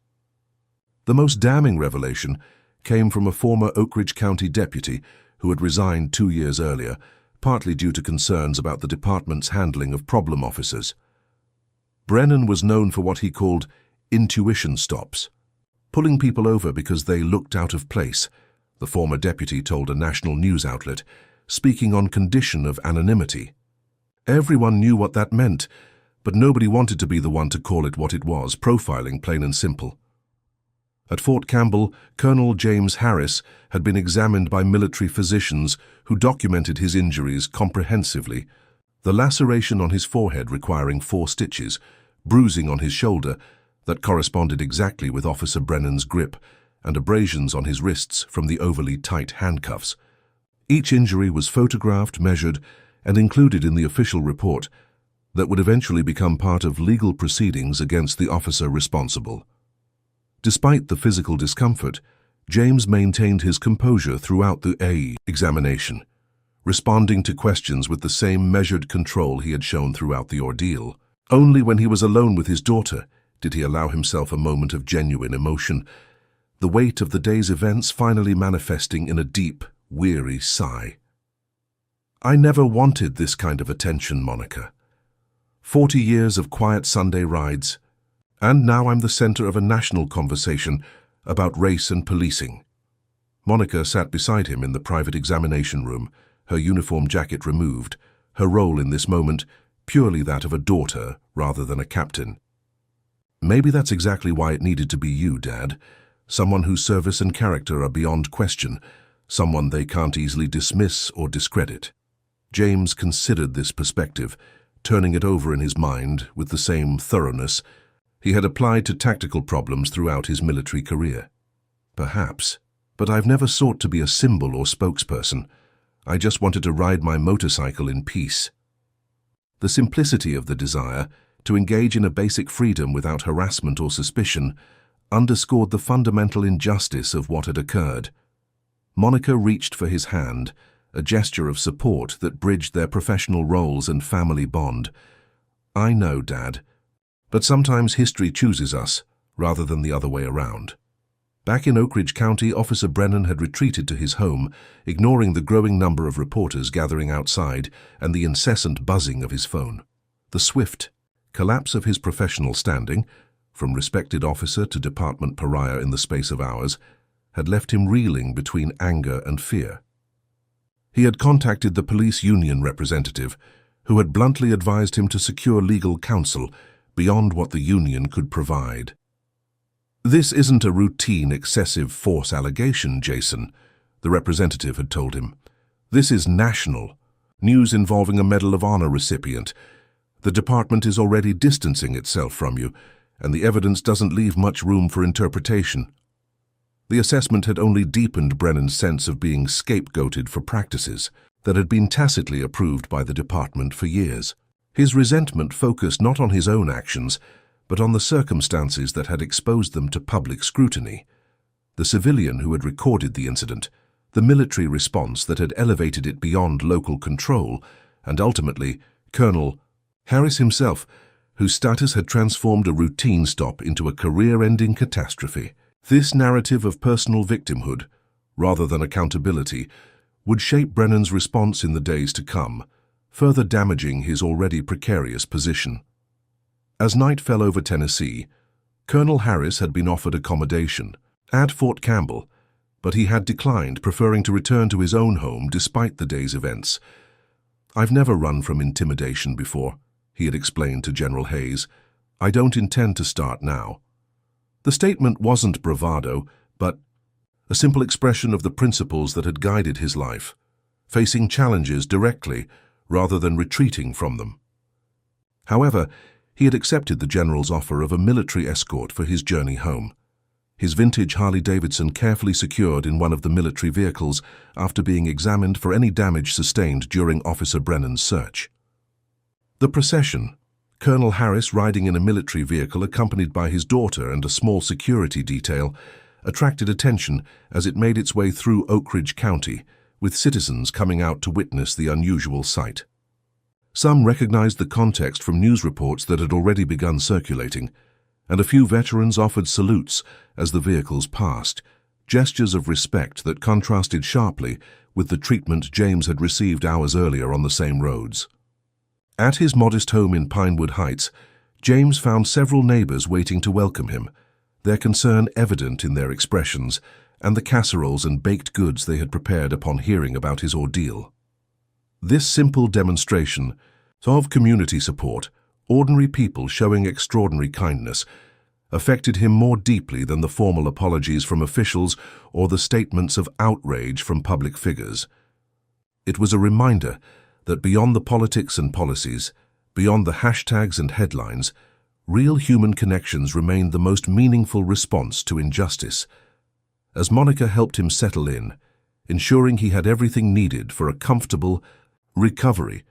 The most damning revelation came from a former Oak Ridge County deputy who had resigned 2 years earlier, partly due to concerns about the department's handling of problem officers. Brennan was known for what he called intuition stops, pulling people over because they looked out of place, the former deputy told a national news outlet, speaking on condition of anonymity. Everyone knew what that meant, but nobody wanted to be the one to call it what it was, profiling, plain and simple. At Fort Campbell, Colonel James Harris had been examined by military physicians who documented his injuries comprehensively, the laceration on his forehead requiring 4 stitches, bruising on his shoulder that corresponded exactly with Officer Brennan's grip, and abrasions on his wrists from the overly tight handcuffs. Each injury was photographed, measured, and included in the official report, that would eventually become part of legal proceedings against the officer responsible. Despite the physical discomfort, James maintained his composure throughout the examination, responding to questions with the same measured control he had shown throughout the ordeal. Only when he was alone with his daughter did he allow himself a moment of genuine emotion, the weight of the day's events finally manifesting in a deep, weary sigh. "I never wanted this kind of attention, Monica. 40 years of quiet Sunday rides, and now I'm the center of a national conversation about race and policing." Monica sat beside him in the private examination room, her uniform jacket removed, her role in this moment purely that of a daughter rather than a captain. "Maybe that's exactly why it needed to be you, Dad. Someone whose service and character are beyond question, someone they can't easily dismiss or discredit." James considered this perspective, turning it over in his mind with the same thoroughness he had applied to tactical problems throughout his military career. "Perhaps, but I've never sought to be a symbol or spokesperson. I just wanted to ride my motorcycle in peace." The simplicity of the desire to engage in a basic freedom without harassment or suspicion underscored the fundamental injustice of what had occurred. Monica reached for his hand, a gesture of support that bridged their professional roles and family bond. "I know, Dad, but sometimes history chooses us rather than the other way around." Back in Oak Ridge County, Officer Brennan had retreated to his home, ignoring the growing number of reporters gathering outside and the incessant buzzing of his phone. The swift collapse of his professional standing, from respected officer to department pariah in the space of hours, had left him reeling between anger and fear. He had contacted the police union representative, who had bluntly advised him to secure legal counsel beyond what the union could provide. "This isn't a routine excessive force allegation, Jason," the representative had told him. "This is national. News involving a Medal of Honor recipient. The department is already distancing itself from you, and the evidence doesn't leave much room for interpretation." The assessment had only deepened Brennan's sense of being scapegoated for practices that had been tacitly approved by the department for years. His resentment focused not on his own actions, but on the circumstances that had exposed them to public scrutiny. The civilian who had recorded the incident, the military response that had elevated it beyond local control, and ultimately Colonel Harris himself, whose status had transformed a routine stop into a career-ending catastrophe. This narrative of personal victimhood, rather than accountability, would shape Brennan's response in the days to come, further damaging his already precarious position. As night fell over Tennessee, Colonel Harris had been offered accommodation at Fort Campbell, but he had declined, preferring to return to his own home despite the day's events. "I've never run from intimidation before," he had explained to General Hayes. "I don't intend to start now." The statement wasn't bravado, but a simple expression of the principles that had guided his life, facing challenges directly rather than retreating from them. However, he had accepted the general's offer of a military escort for his journey home, his vintage Harley-Davidson carefully secured in one of the military vehicles after being examined for any damage sustained during Officer Brennan's search. The procession, Colonel Harris riding in a military vehicle accompanied by his daughter and a small security detail, attracted attention as it made its way through Oak Ridge County, with citizens coming out to witness the unusual sight. Some recognized the context from news reports that had already begun circulating, and a few veterans offered salutes as the vehicles passed, gestures of respect that contrasted sharply with the treatment James had received hours earlier on the same roads. At his modest home in Pinewood Heights, James found several neighbors waiting to welcome him, their concern evident in their expressions and the casseroles and baked goods they had prepared upon hearing about his ordeal. This simple demonstration of community support, ordinary people showing extraordinary kindness, affected him more deeply than the formal apologies from officials or the statements of outrage from public figures. It was a reminder that beyond the politics and policies, beyond the hashtags and headlines, real human connections remained the most meaningful response to injustice. As Monica helped him settle in, ensuring he had everything needed for a comfortable recovery,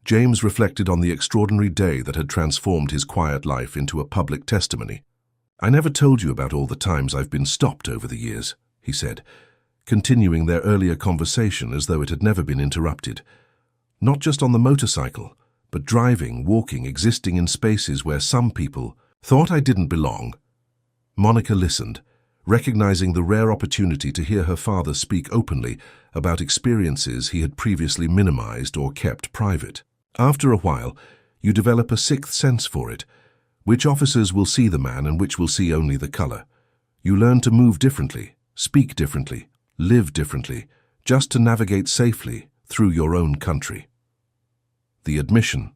James reflected on the extraordinary day that had transformed his quiet life into a public testimony. "I never told you about all the times I've been stopped over the years," he said, continuing their earlier conversation as though it had never been interrupted. "Not just on the motorcycle, but driving, walking, existing in spaces where some people thought I didn't belong." Monica listened, recognizing the rare opportunity to hear her father speak openly about experiences he had previously minimized or kept private. After a while, you develop a sixth sense for it, which officers will see the man and which will see only the color. You learn to move differently, speak differently, live differently, just to navigate safely through your own country. The admission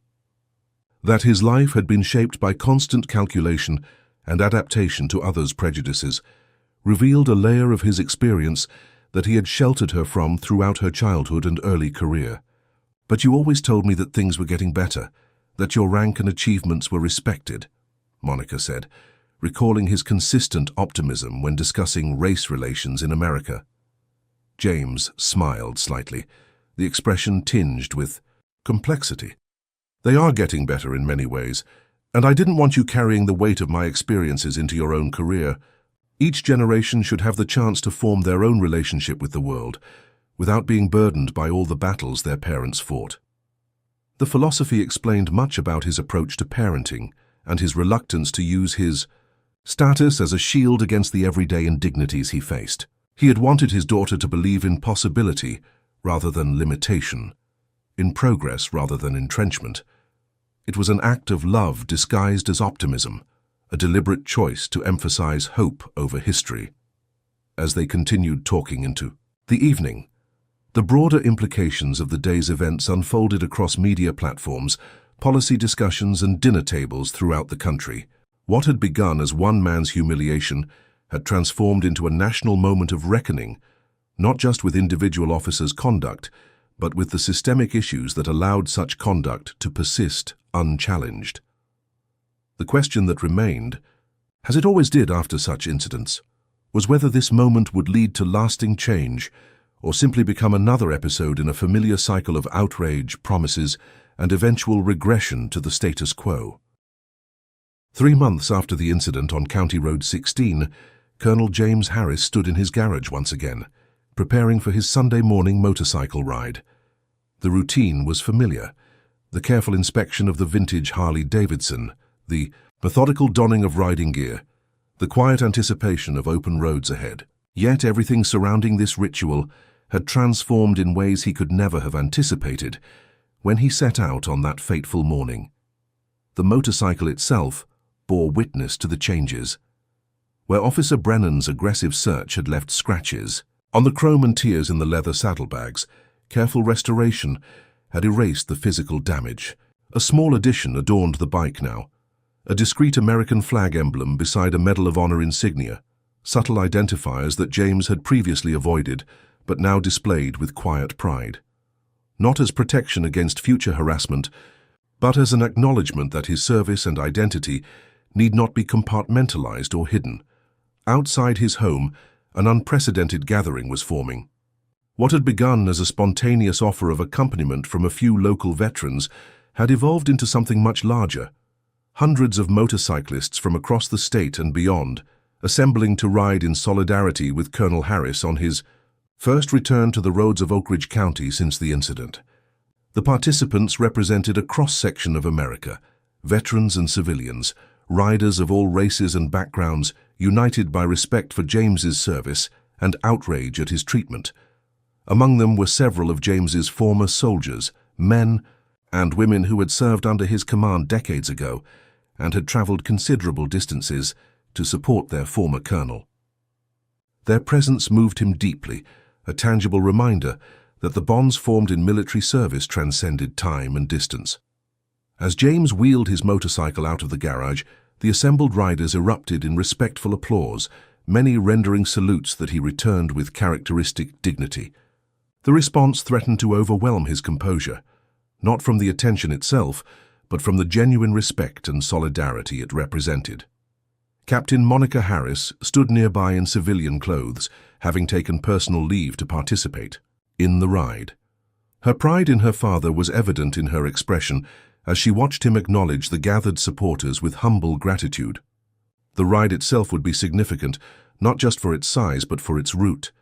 that his life had been shaped by constant calculation and adaptation to others' prejudices revealed a layer of his experience that he had sheltered her from throughout her childhood and early career. "But you always told me that things were getting better, that your rank and achievements were respected," Monica said, recalling his consistent optimism when discussing race relations in America. James smiled slightly, the expression tinged with complexity. "They are getting better in many ways, and I didn't want you carrying the weight of my experiences into your own career. Each generation should have the chance to form their own relationship with the world, without being burdened by all the battles their parents fought." The philosophy explained much about his approach to parenting and his reluctance to use his status as a shield against the everyday indignities he faced. He had wanted his daughter to believe in possibility rather than limitation, in progress rather than entrenchment. It was an act of love disguised as optimism, a deliberate choice to emphasize hope over history. As they continued talking into the evening, the broader implications of the day's events unfolded across media platforms, policy discussions, and dinner tables throughout the country. What had begun as one man's humiliation had transformed into a national moment of reckoning, not just with individual officers' conduct, but with the systemic issues that allowed such conduct to persist unchallenged. The question that remained, as it always did after such incidents, was whether this moment would lead to lasting change or simply become another episode in a familiar cycle of outrage, promises, and eventual regression to the status quo. 3 months after the incident on County Road 16, Colonel James Harris stood in his garage once again, preparing for his Sunday morning motorcycle ride. The routine was familiar: the careful inspection of the vintage Harley-Davidson, the methodical donning of riding gear, the quiet anticipation of open roads ahead. Yet everything surrounding this ritual had transformed in ways he could never have anticipated when he set out on that fateful morning. The motorcycle itself bore witness to the changes. Where Officer Brennan's aggressive search had left scratches on the chrome and tears in the leather saddlebags, careful restoration had erased the physical damage. A small addition adorned the bike now: a discreet American flag emblem beside a Medal of Honor insignia, subtle identifiers that James had previously avoided but now displayed with quiet pride. Not as protection against future harassment, but as an acknowledgement that his service and identity need not be compartmentalized or hidden. Outside his home, an unprecedented gathering was forming. What had begun as a spontaneous offer of accompaniment from a few local veterans had evolved into something much larger. Hundreds of motorcyclists from across the state and beyond, assembling to ride in solidarity with Colonel Harris on his first return to the roads of Oak Ridge County since the incident. The participants represented a cross-section of America, veterans and civilians, riders of all races and backgrounds, united by respect for James's service and outrage at his treatment. Among them were several of James's former soldiers, men and women who had served under his command decades ago and had traveled considerable distances to support their former colonel. Their presence moved him deeply, a tangible reminder that the bonds formed in military service transcended time and distance. As James wheeled his motorcycle out of the garage, the assembled riders erupted in respectful applause, many rendering salutes that he returned with characteristic dignity. The response threatened to overwhelm his composure, not from the attention itself, but from the genuine respect and solidarity it represented. Captain Monica Harris stood nearby in civilian clothes, having taken personal leave to participate in the ride. Her pride in her father was evident in her expression as she watched him acknowledge the gathered supporters with humble gratitude. The ride itself would be significant, not just for its size but for its route,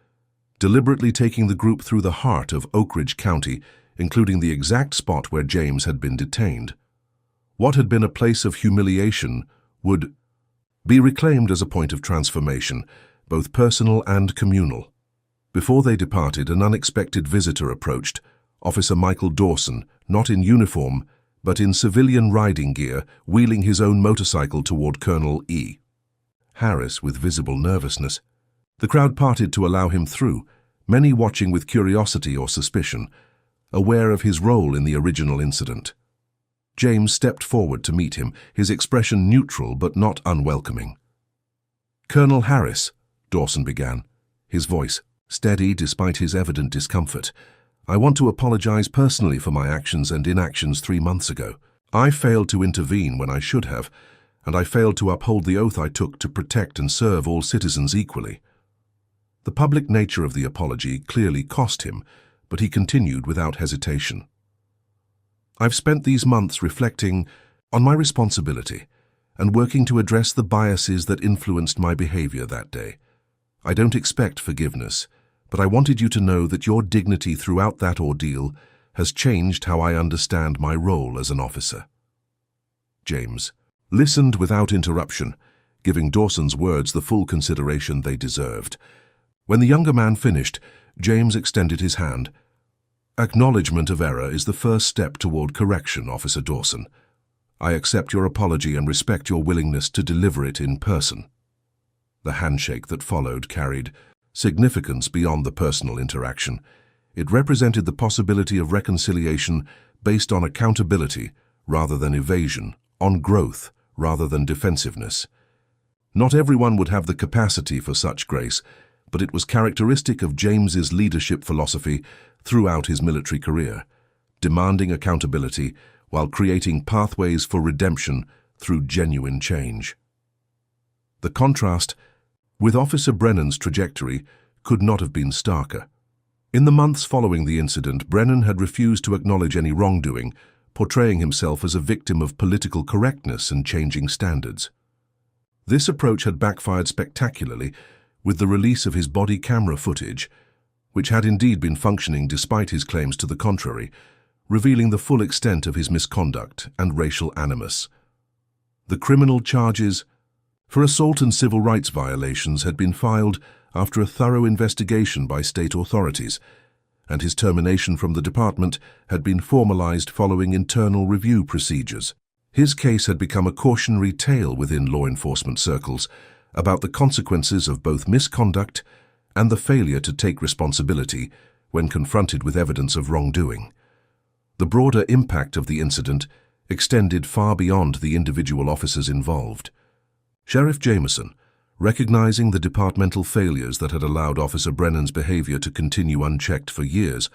deliberately taking the group through the heart of Oak Ridge County, including the exact spot where James had been detained. What had been a place of humiliation would be reclaimed as a point of transformation, both personal and communal. Before they departed, an unexpected visitor approached, Officer Michael Dawson, not in uniform, but in civilian riding gear, wheeling his own motorcycle toward Colonel E. Harris with visible nervousness. The crowd parted to allow him through, many watching with curiosity or suspicion, aware of his role in the original incident. James stepped forward to meet him, his expression neutral but not unwelcoming. "Colonel Harris," Dawson began, his voice steady despite his evident discomfort, "I want to apologize personally for my actions and inactions 3 months ago. I failed to intervene when I should have, and I failed to uphold the oath I took to protect and serve all citizens equally." The public nature of the apology clearly cost him, but he continued without hesitation. "I've spent these months reflecting on my responsibility and working to address the biases that influenced my behavior that day. I don't expect forgiveness, but I wanted you to know that your dignity throughout that ordeal has changed how I understand my role as an officer." James listened without interruption, giving Dawson's words the full consideration they deserved. When the younger man finished, James extended his hand. "Acknowledgement of error is the first step toward correction, Officer Dawson. I accept your apology and respect your willingness to deliver it in person." The handshake that followed carried significance beyond the personal interaction. It represented the possibility of reconciliation based on accountability rather than evasion, on growth rather than defensiveness. Not everyone would have the capacity for such grace, but it was characteristic of James's leadership philosophy throughout his military career, demanding accountability while creating pathways for redemption through genuine change. The contrast with Officer Brennan's trajectory could not have been starker. In the months following the incident, Brennan had refused to acknowledge any wrongdoing, portraying himself as a victim of political correctness and changing standards. This approach had backfired spectacularly with the release of his body camera footage, which had indeed been functioning despite his claims to the contrary, revealing the full extent of his misconduct and racial animus. The criminal charges for assault and civil rights violations had been filed after a thorough investigation by state authorities, and his termination from the department had been formalized following internal review procedures. His case had become a cautionary tale within law enforcement circles about the consequences of both misconduct and the failure to take responsibility when confronted with evidence of wrongdoing. The broader impact of the incident extended far beyond the individual officers involved. Sheriff Jameson, recognizing the departmental failures that had allowed Officer Brennan's behavior to continue unchecked for years,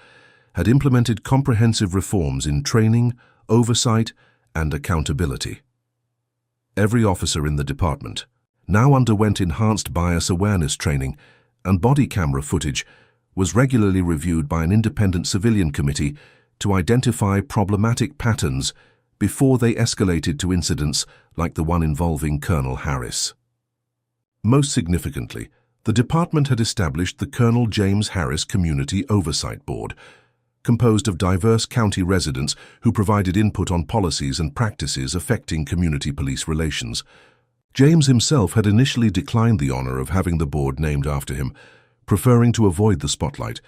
had implemented comprehensive reforms in training, oversight, and accountability. Every officer in the department now underwent enhanced bias awareness training, and body camera footage was regularly reviewed by an independent civilian committee to identify problematic patterns before they escalated to incidents like the one involving Colonel Harris. Most significantly, the department had established the Colonel James Harris Community Oversight Board, composed of diverse county residents who provided input on policies and practices affecting community police relations. James himself had initially declined the honor of having the board named after him, preferring to avoid the spotlight,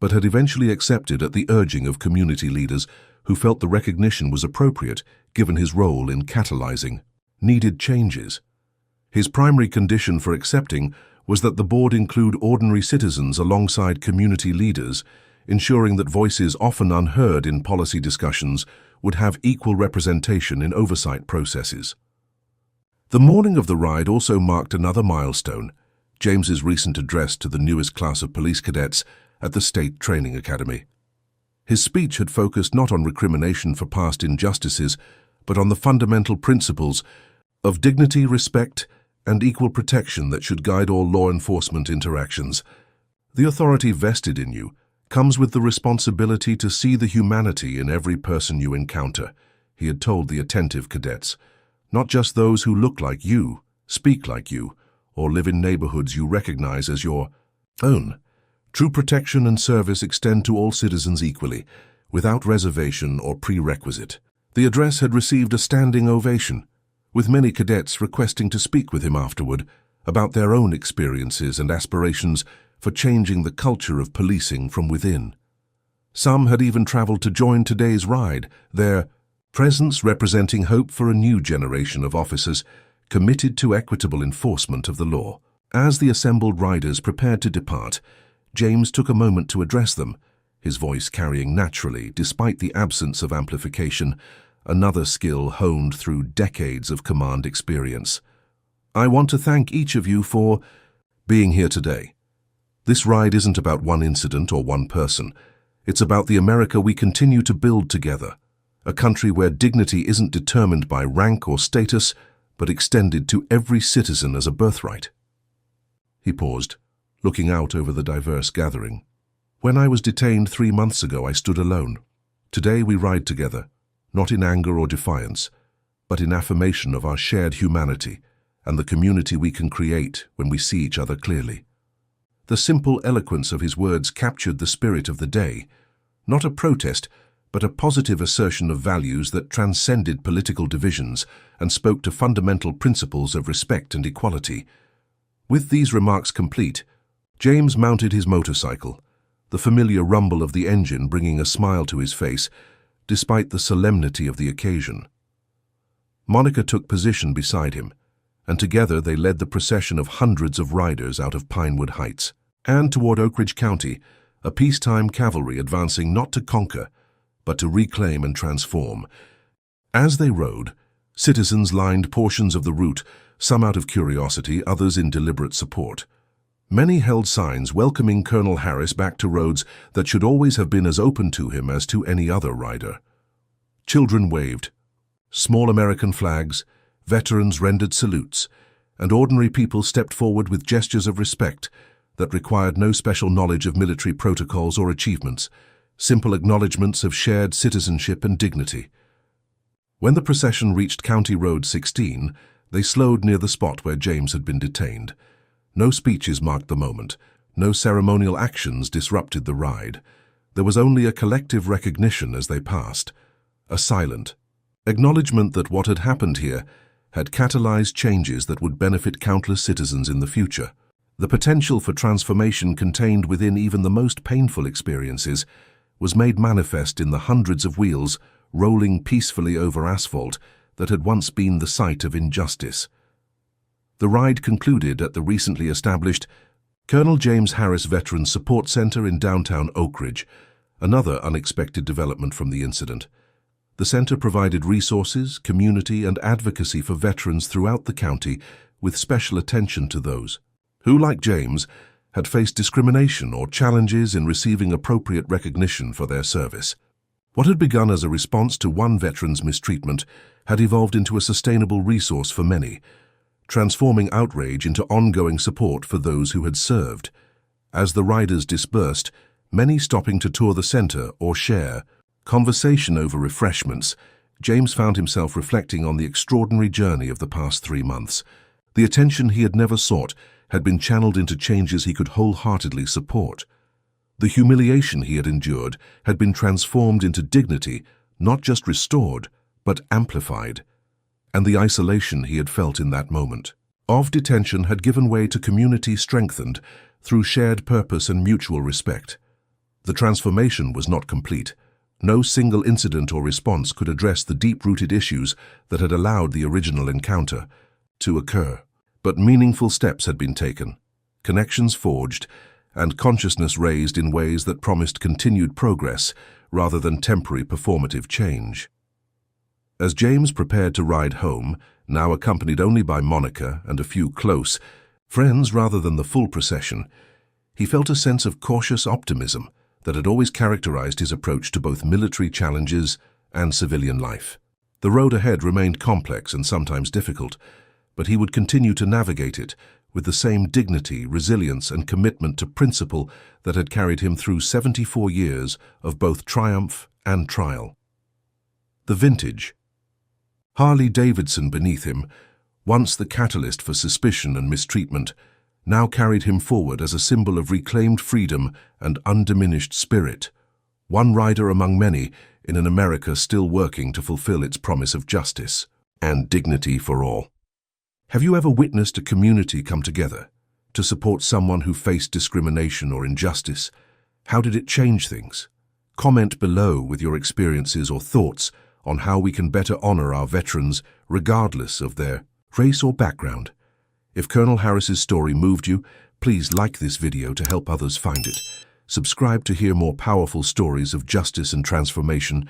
but had eventually accepted at the urging of community leaders who felt the recognition was appropriate given his role in catalyzing needed changes. His primary condition for accepting was that the board include ordinary citizens alongside community leaders, ensuring that voices often unheard in policy discussions would have equal representation in oversight processes. The morning of the ride also marked another milestone, James's recent address to the newest class of police cadets at the State Training Academy. His speech had focused not on recrimination for past injustices, but on the fundamental principles of dignity, respect, and equal protection that should guide all law enforcement interactions. "The authority vested in you comes with the responsibility to see the humanity in every person you encounter, he had told the attentive cadets. Not just those who look like you, speak like you, or live in neighborhoods you recognize as your own. True protection and service extend to all citizens equally, without reservation or prerequisite. The address had received a standing ovation, with many cadets requesting to speak with him afterward about their own experiences and aspirations for changing the culture of policing from within. Some had even traveled to join today's ride, their presence representing hope for a new generation of officers committed to equitable enforcement of the law. As the assembled riders prepared to depart, James took a moment to address them, his voice carrying naturally despite the absence of amplification, another skill honed through decades of command experience. I want to thank each of you for being here today. This ride isn't about one incident or one person. It's about the America we continue to build together, a country where dignity isn't determined by rank or status, but extended to every citizen as a birthright. He paused, looking out over the diverse gathering. When I was detained 3 months ago, I stood alone. Today we ride together, not in anger or defiance, but in affirmation of our shared humanity and the community we can create when we see each other clearly. The simple eloquence of his words captured the spirit of the day, not a protest, but a positive assertion of values that transcended political divisions and spoke to fundamental principles of respect and equality. With these remarks complete, James mounted his motorcycle, the familiar rumble of the engine bringing a smile to his face, despite the solemnity of the occasion. Monica took position beside him, and together they led the procession of hundreds of riders out of Pinewood Heights and toward Oak Ridge County, a peacetime cavalry advancing not to conquer, but to reclaim and transform. As they rode, citizens lined portions of the route, some out of curiosity, others in deliberate support. Many held signs welcoming Colonel Harris back to roads that should always have been as open to him as to any other rider. Children waved, small American flags, veterans rendered salutes, and ordinary people stepped forward with gestures of respect that required no special knowledge of military protocols or achievements, simple acknowledgments of shared citizenship and dignity. When the procession reached County Road 16, they slowed near the spot where James had been detained. No speeches marked the moment, no ceremonial actions disrupted the ride. There was only a collective recognition as they passed, a silent acknowledgement that what had happened here had catalyzed changes that would benefit countless citizens in the future. The potential for transformation contained within even the most painful experiences was made manifest in the hundreds of wheels rolling peacefully over asphalt that had once been the site of injustice. The ride concluded at the recently established Colonel James Harris Veterans Support Center in downtown Oak Ridge, another unexpected development from the incident. The center provided resources, community, and advocacy for veterans throughout the county, with special attention to those who, like James, had faced discrimination or challenges in receiving appropriate recognition for their service. What had begun as a response to one veteran's mistreatment had evolved into a sustainable resource for many, transforming outrage into ongoing support for those who had served. As the riders dispersed, many stopping to tour the center or share conversation over refreshments, James found himself reflecting on the extraordinary journey of the past 3 months. The attention he had never sought had been channeled into changes he could wholeheartedly support. The humiliation he had endured had been transformed into dignity, not just restored, but amplified. And the isolation he had felt in that moment of detention had given way to community strengthened through shared purpose and mutual respect. The transformation was not complete. No single incident or response could address the deep-rooted issues that had allowed the original encounter to occur. But meaningful steps had been taken, connections forged, and consciousness raised in ways that promised continued progress rather than temporary performative change. As James prepared to ride home, now accompanied only by Monica and a few close friends rather than the full procession, he felt a sense of cautious optimism that had always characterized his approach to both military challenges and civilian life. The road ahead remained complex and sometimes difficult, but he would continue to navigate it with the same dignity, resilience, and commitment to principle that had carried him through 74 years of both triumph and trial. The vintage. Harley-Davidson beneath him, once the catalyst for suspicion and mistreatment, now carried him forward as a symbol of reclaimed freedom and undiminished spirit, one rider among many in an America still working to fulfill its promise of justice and dignity for all. Have you ever witnessed a community come together to support someone who faced discrimination or injustice? How did it change things? Comment below with your experiences or thoughts on how we can better honor our veterans regardless of their race or background. If Colonel Harris's story moved you, please like this video to help others find it. Subscribe to hear more powerful stories of justice and transformation,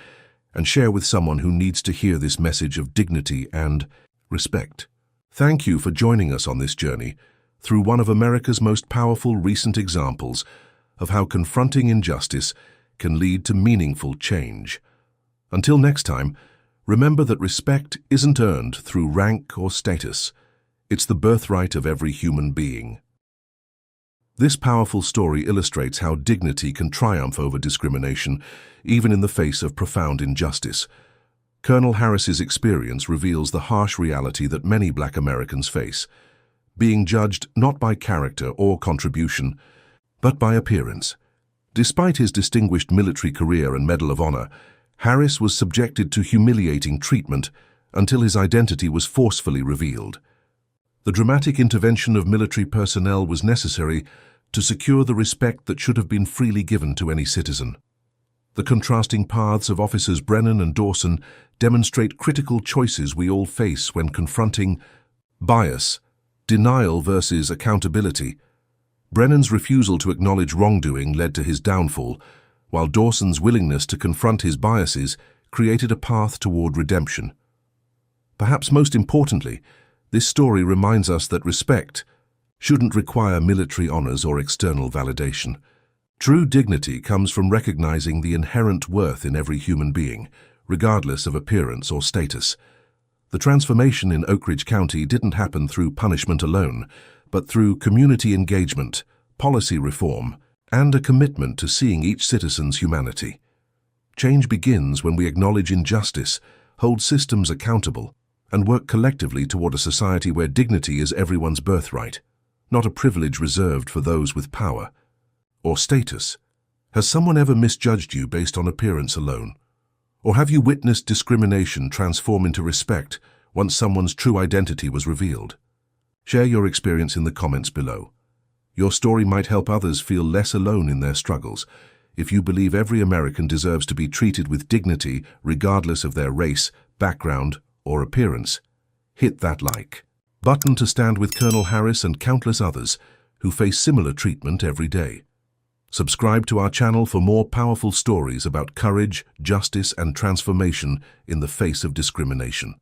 and share with someone who needs to hear this message of dignity and respect. Thank you for joining us on this journey through one of America's most powerful recent examples of how confronting injustice can lead to meaningful change. Until next time, remember that respect isn't earned through rank or status. It's the birthright of every human being. This powerful story illustrates how dignity can triumph over discrimination, even in the face of profound injustice. Colonel Harris's experience reveals the harsh reality that many Black Americans face, being judged not by character or contribution, but by appearance. Despite his distinguished military career and Medal of Honor, Harris was subjected to humiliating treatment until his identity was forcefully revealed. The dramatic intervention of military personnel was necessary to secure the respect that should have been freely given to any citizen. The contrasting paths of Officers Brennan and Dawson demonstrate critical choices we all face when confronting bias, denial versus accountability. Brennan's refusal to acknowledge wrongdoing led to his downfall, while Dawson's willingness to confront his biases created a path toward redemption. Perhaps most importantly, this story reminds us that respect shouldn't require military honors or external validation. True dignity comes from recognizing the inherent worth in every human being, regardless of appearance or status. The transformation in Oak Ridge County didn't happen through punishment alone, but through community engagement, policy reform, and a commitment to seeing each citizen's humanity. Change begins when we acknowledge injustice, hold systems accountable, and work collectively toward a society where dignity is everyone's birthright, not a privilege reserved for those with power or status. Has someone ever misjudged you based on appearance alone? Or have you witnessed discrimination transform into respect once someone's true identity was revealed? Share your experience in the comments below. Your story might help others feel less alone in their struggles. If you believe every American deserves to be treated with dignity regardless of their race, background, or appearance, hit that like button to stand with Colonel Harris and countless others who face similar treatment every day. Subscribe to our channel for more powerful stories about courage, justice, and transformation in the face of discrimination.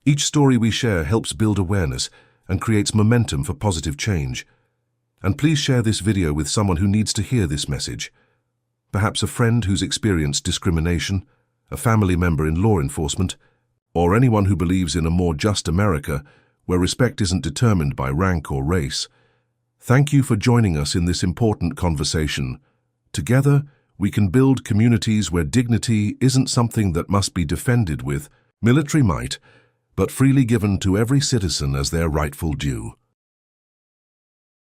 Each story we share helps build awareness and creates momentum for positive change. And please share this video with someone who needs to hear this message. Perhaps a friend who's experienced discrimination, a family member in law enforcement, or anyone who believes in a more just America where respect isn't determined by rank or race. Thank you for joining us in this important conversation. Together, we can build communities where dignity isn't something that must be defended with military might, but freely given to every citizen as their rightful due.